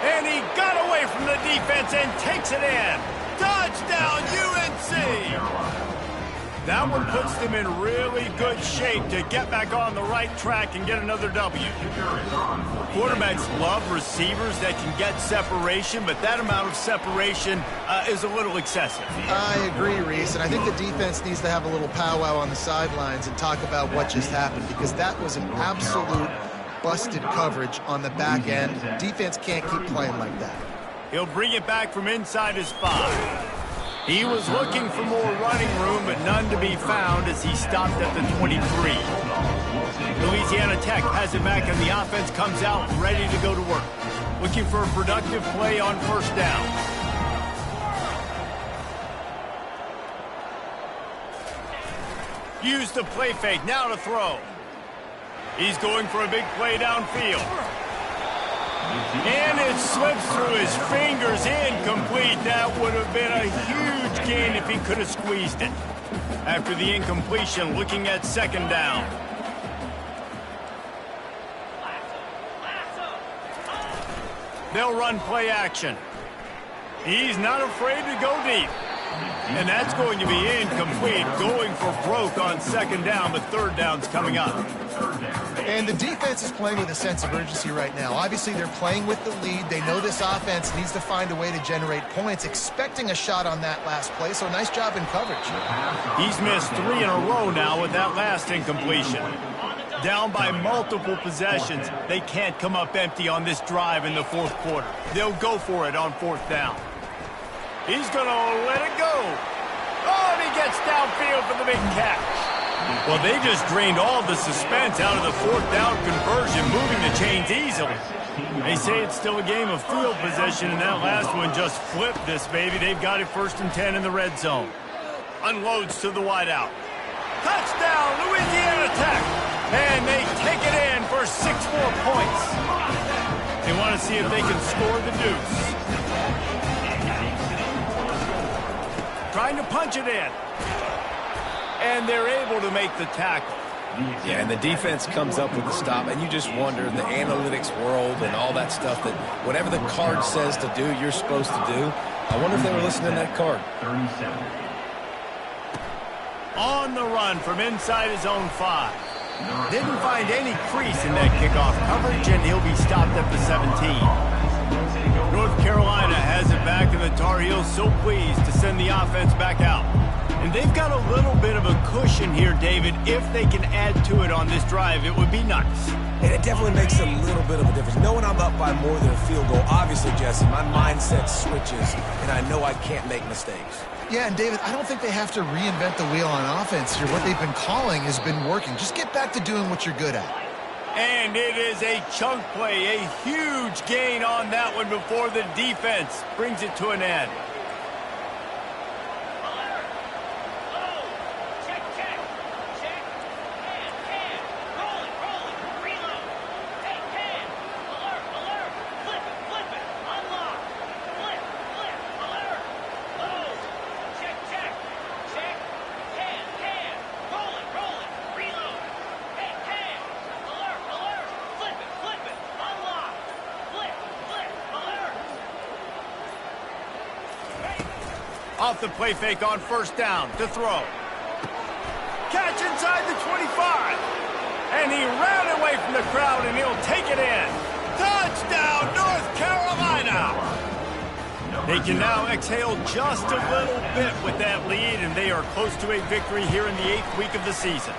And he got away from the defense and takes it in. Touchdown, UNC! That one puts them in really good shape to get back on the right track and get another W. Quarterbacks love receivers that can get separation, but that amount of separation is a little excessive. I agree, Reese, and I think the defense needs to have a little powwow on the sidelines and talk about what just happened, because that was an absolute busted coverage on the back end. Defense can't keep playing like that. He'll bring it back from inside his 5. He was looking for more running room, but none to be found as he stopped at the 23. Louisiana Tech has it back, and the offense comes out ready to go to work. Looking for a productive play on first down. Use the play fake, now to throw. He's going for a big play downfield. And it slips through his fingers, incomplete. That would have been a huge gain if he could have squeezed it. After the incompletion, looking at 2nd down. They'll run play action. He's not afraid to go deep. And that's going to be incomplete, going for broke on 2nd down, but 3rd down's coming up. And the defense is playing with a sense of urgency right now. Obviously, they're playing with the lead. They know this offense needs to find a way to generate points, expecting a shot on that last play, so nice job in coverage. He's missed 3 in a row now with that last incompletion. Down by multiple possessions, they can't come up empty on this drive in the 4th quarter. They'll go for it on 4th down. He's going to let it go. Oh, and he gets downfield for the big catch. Well, they just drained all the suspense out of the fourth down conversion, moving the chains easily. They say it's still a game of field possession, and that last one just flipped this baby. They've got it 1st and 10 in the red zone. Unloads to the wideout. Touchdown, Louisiana Tech. And they take it in for 6 more points. They want to see if they can score the deuce. Trying to punch it in. And they're able to make the tackle. Yeah, and the defense comes up with the stop, and you just wonder, the analytics world and all that stuff, that whatever the card says to do, you're supposed to do. I wonder if they were listening to that card. 37. On the run from inside his own 5. Didn't find any crease in that kickoff coverage, and he'll be stopped at the 17. North Carolina has it back, and the Tar Heels so pleased to send the offense back out. And they've got a little bit of a cushion here, David. If they can add to it on this drive, it would be nice. And it definitely makes a little bit of a difference. Knowing I'm up by more than a field goal, obviously, Jesse, my mindset switches, and I know I can't make mistakes. Yeah, and David, I don't think they have to reinvent the wheel on offense here. What they've been calling has been working. Just get back to doing what you're good at. And it is a chunk play, a huge gain on that one before the defense brings it to an end. Off the play fake on 1st down to throw. Catch inside the 25. And he ran away from the crowd, and he'll take it in. Touchdown, North Carolina! They can now exhale just a little bit with that lead, and they are close to a victory here in the 8th week of the season.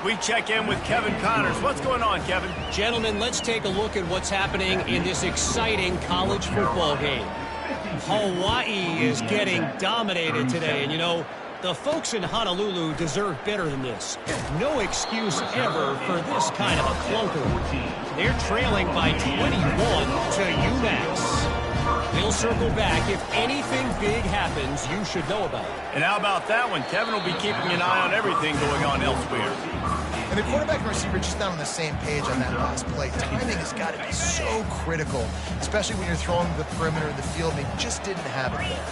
We check in with Kevin Connors. What's going on, Kevin? Gentlemen, let's take a look at what's happening in this exciting college football game. Hawaii is getting dominated today, and you know, the folks in Honolulu deserve better than this. No excuse ever for this kind of a clunker. They're trailing by 21 to UMass. They'll circle back. If anything big happens, you should know about it. And how about that one? Kevin will be keeping an eye on everything going on elsewhere. And the quarterback and receiver just not on the same page on that last play. Timing has got to be so critical, especially when you're throwing to the perimeter of the field, and they just didn't have it there.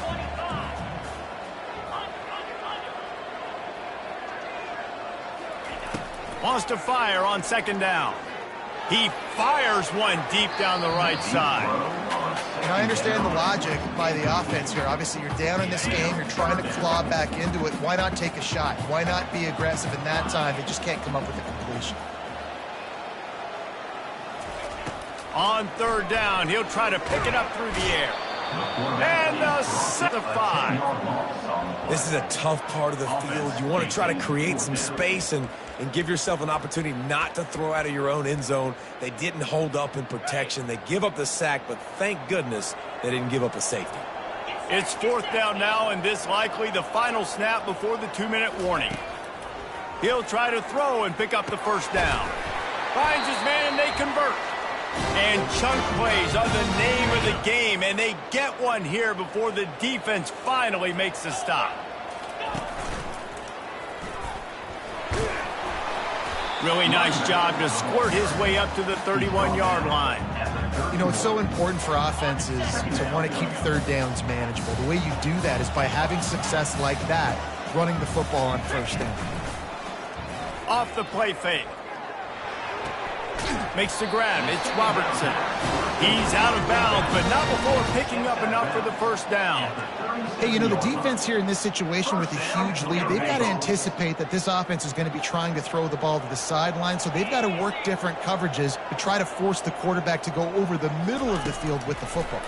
Wants to fire on 2nd down. He fires one deep down the right side. And I understand the logic by the offense here. Obviously, you're down in this game. You're trying to claw back into it. Why not take a shot? Why not be aggressive in that time? They just can't come up with a completion. On 3rd down, he'll try to pick it up through the air. And the 5. This is a tough part of the field. You want to try to create some space and give yourself an opportunity not to throw out of your own end zone. They didn't hold up in protection. They give up the sack, but thank goodness they didn't give up a safety. It's 4th down now, and this likely the final snap before the 2-minute warning. He'll try to throw and pick up the 1st down. Finds his man, and they convert. And chunk plays are the name of the game, and they get one here before the defense finally makes the stop. Really nice job to squirt his way up to the 31-yard line. You know, it's so important for offenses to want to keep 3rd downs manageable. The way you do that is by having success like that, running the football on 1st down. Off the play fake. Makes the grab. It's Robertson. He's out of bounds, but not before picking up enough for the 1st down. Hey, you know, the defense here in this situation with a huge lead, they've got to anticipate that this offense is going to be trying to throw the ball to the sideline, so they've got to work different coverages to try to force the quarterback to go over the middle of the field with the football.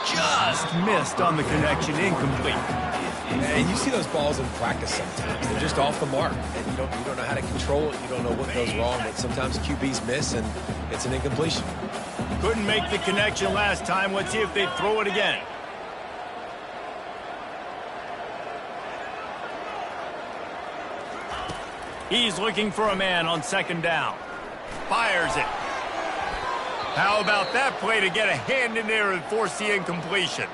Just missed on the connection, incomplete. And you see those balls in practice sometimes. They're just off the mark, and you don't know how to control it. You don't know what goes wrong, but sometimes QBs miss, and it's an incompletion. Couldn't make the connection last time. Let's see if they throw it again. He's looking for a man on second down. Fires it. How about that play to get a hand in there and force the incompletion?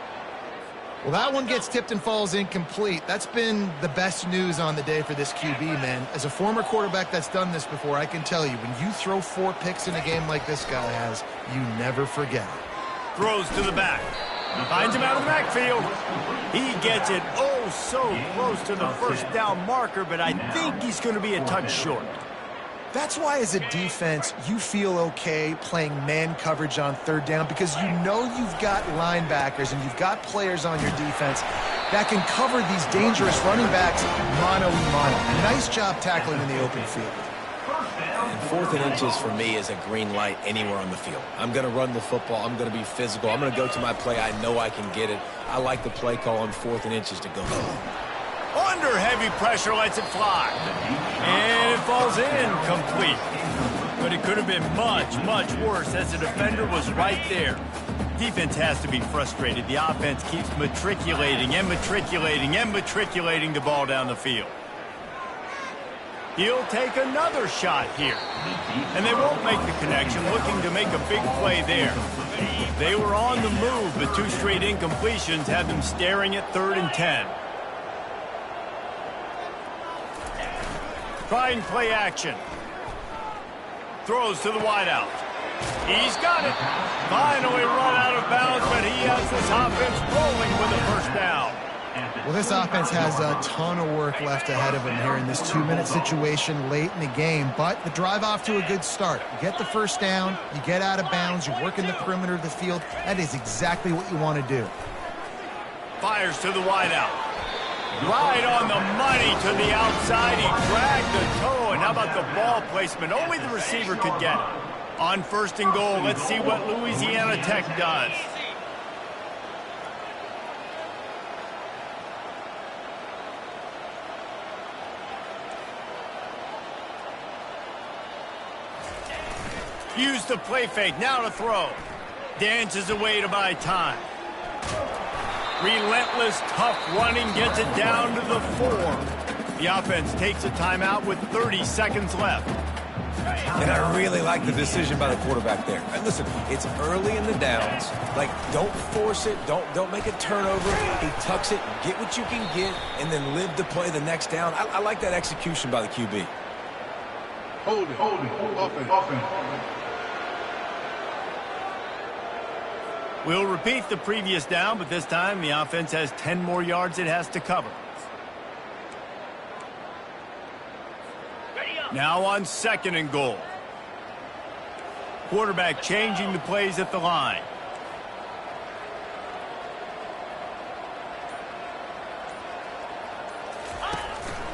Well, that one gets tipped and falls incomplete. That's been the best news on the day for this QB, man. As a former quarterback that's done this before, I can tell you, when you throw 4 picks in a game like this guy has, you never forget it. Throws to the back. Finds him out of the backfield. He gets it oh so close to the first down marker, but I think he's going to be a touch short. That's why, as a defense, you feel okay playing man coverage on third down, because you know you've got linebackers and you've got players on your defense that can cover these dangerous running backs mano-a-mano. Nice job tackling in the open field. And 4th and inches for me is a green light anywhere on the field. I'm going to run the football. I'm going to be physical. I'm going to go to my play. I know I can get it. I like the play call on 4th and inches to go home. Under heavy pressure, lets it fly. And it falls in complete. But it could have been much, much worse as the defender was right there. Defense has to be frustrated. The offense keeps matriculating and matriculating and matriculating the ball down the field. He'll take another shot here. And they won't make the connection, looking to make a big play there. They were on the move, but 2 straight incompletions had them staring at 3rd and 10. Trying play action. Throws to the wideout. He's got it. Finally run out of bounds, but he has this offense rolling with a first down. Well, this offense has a ton of work left ahead of them here in this 2-minute situation late in the game, but the drive off to a good start. You get the first down, you get out of bounds, you work in the perimeter of the field. That is exactly what you want to do. Fires to the wideout. Right on the money to the outside. He dragged the toe, and how about the ball placement? Only the receiver could get it. On 1st and goal, let's see what Louisiana Tech does. Use the play fake, now to throw. Dances away to buy time. Relentless, tough running gets it down to the 4. The offense takes a timeout with 30 seconds left. And I really like the decision by the quarterback there. And listen, it's early in the downs. Like, don't force it. Don't make a turnover. He tucks it, get what you can get, and then live to play the next down. I like that execution by the QB. Hold it. Offense. We'll repeat the previous down, but this time the offense has 10 more yards it has to cover. Now on 2nd and goal. Quarterback changing the plays at the line.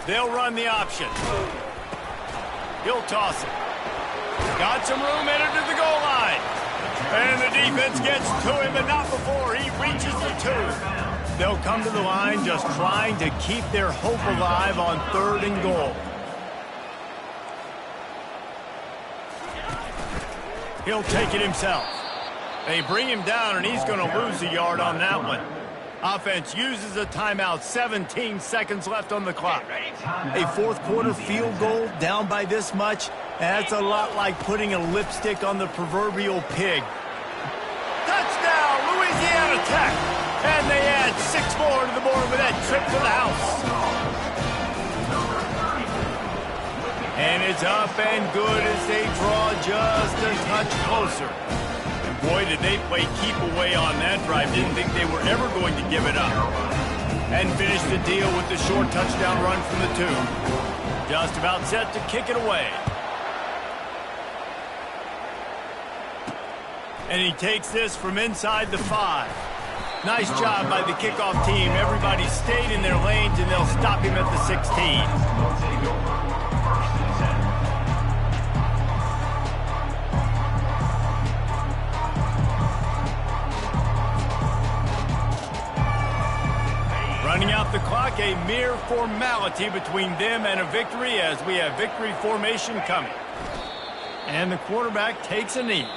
They'll run the option. He'll toss it. Got some room headed to the goal line. And the defense gets to him, but not before he reaches the 2. They'll come to the line just trying to keep their hope alive on 3rd and goal. He'll take it himself. They bring him down, and he's going to lose a yard on that one. Offense uses a timeout, 17 seconds left on the clock. A 4th quarter field goal down by this much, that's a lot like putting a lipstick on the proverbial pig. Touchdown, Louisiana Tech! And they add 6 more to the board with that trip to the house. And it's up and good as they draw just a touch closer. And boy, did they play keep away on that drive. Didn't think they were ever going to give it up. And finish the deal with the short touchdown run from the 2. Just about set to kick it away. And he takes this from inside the 5. Nice job by the kickoff team. Everybody stayed in their lanes, and they'll stop him at the 16. Running out the clock, a mere formality between them and a victory as we have victory formation coming. And the quarterback takes a knee.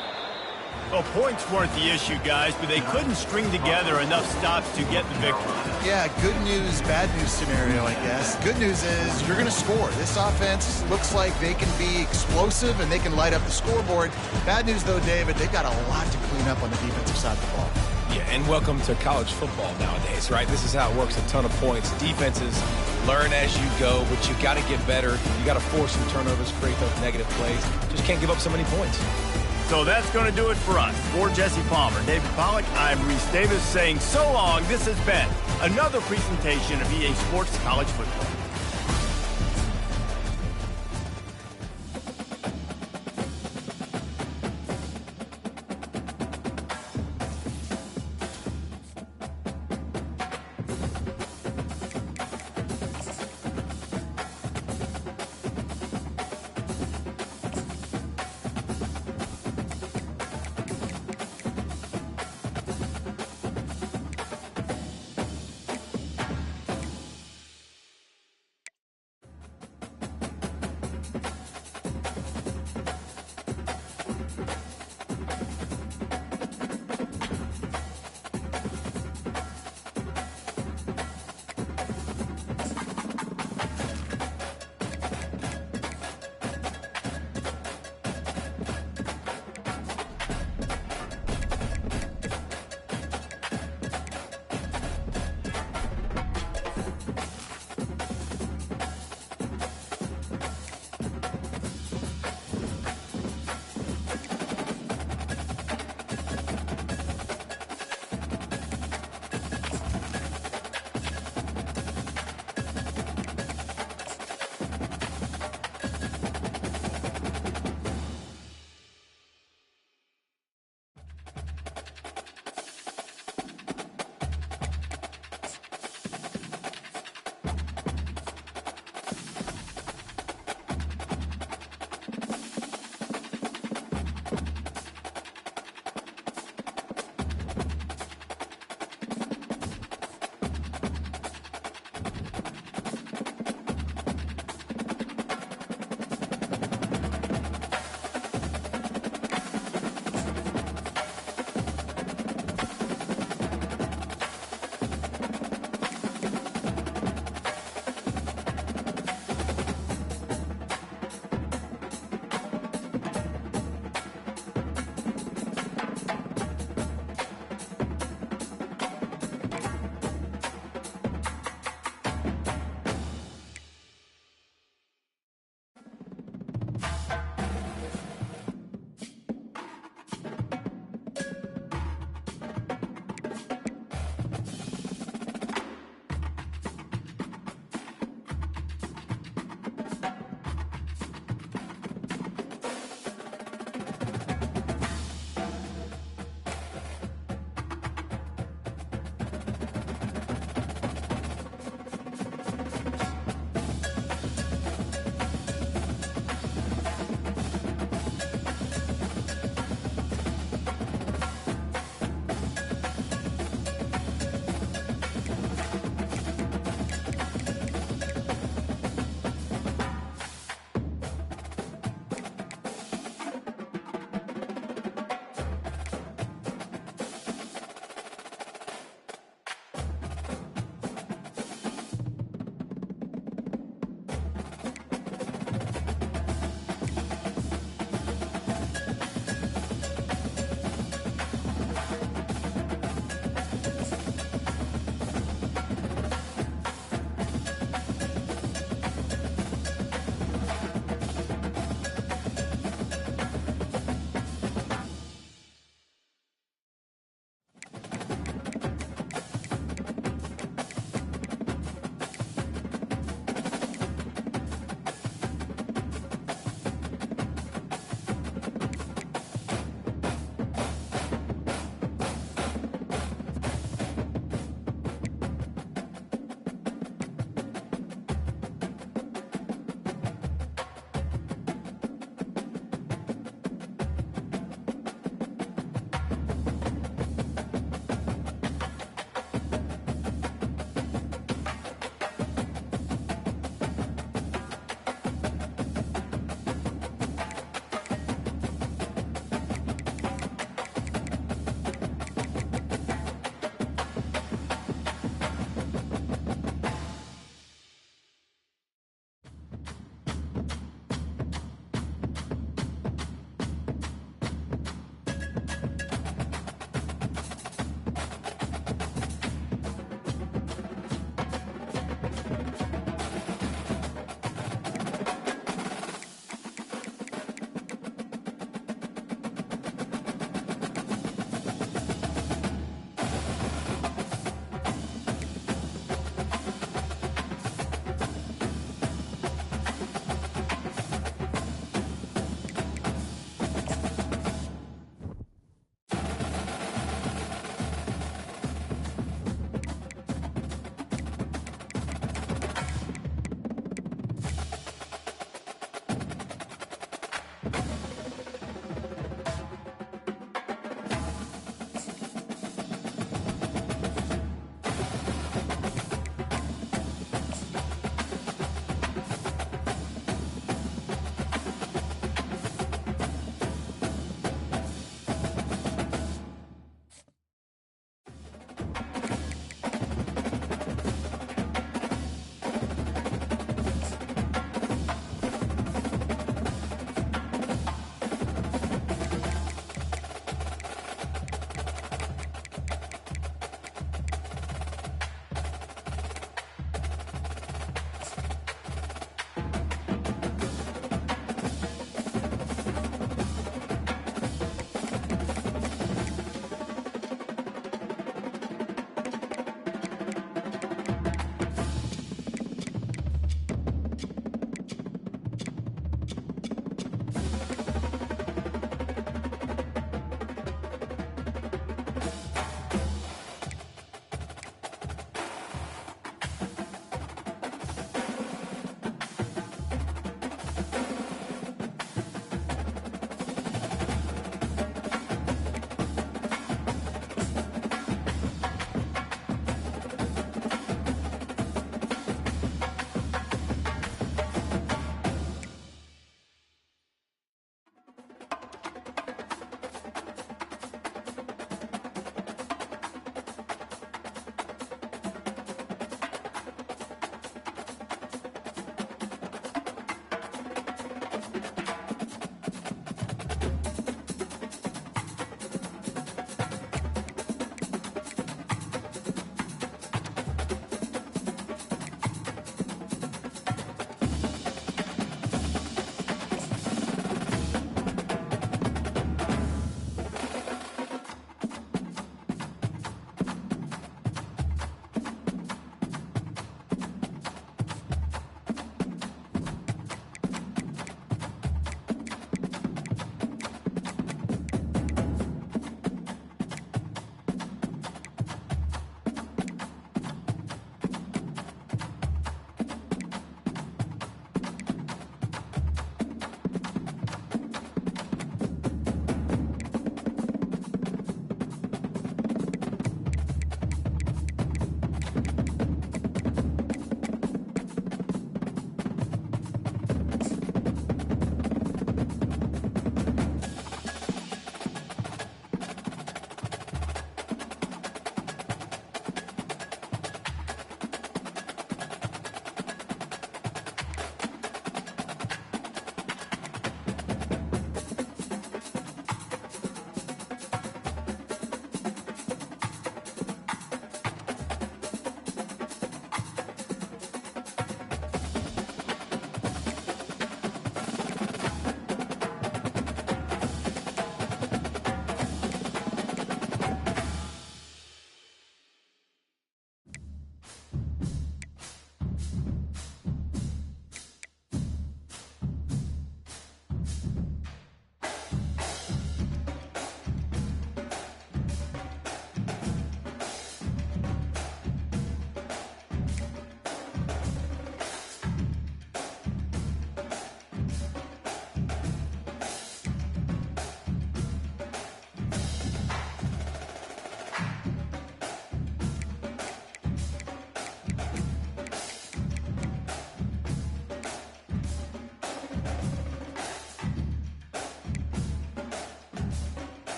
Well, points weren't the issue, guys, but they couldn't string together enough stops to get the victory. Yeah, good news, bad news scenario, I guess. Good news is you're going to score. This offense looks like they can be explosive and they can light up the scoreboard. Bad news, though, David, they've got a lot to clean up on the defensive side of the ball. Yeah, and welcome to college football nowadays, right? This is how it works, a ton of points. Defenses learn as you go, but you got to get better. You got to force some turnovers, create those negative plays. Just can't give up so many points. So that's going to do it for us. For Jesse Palmer, David Pollack, I'm Reese Davis saying so long. This has been another presentation of EA Sports College Football.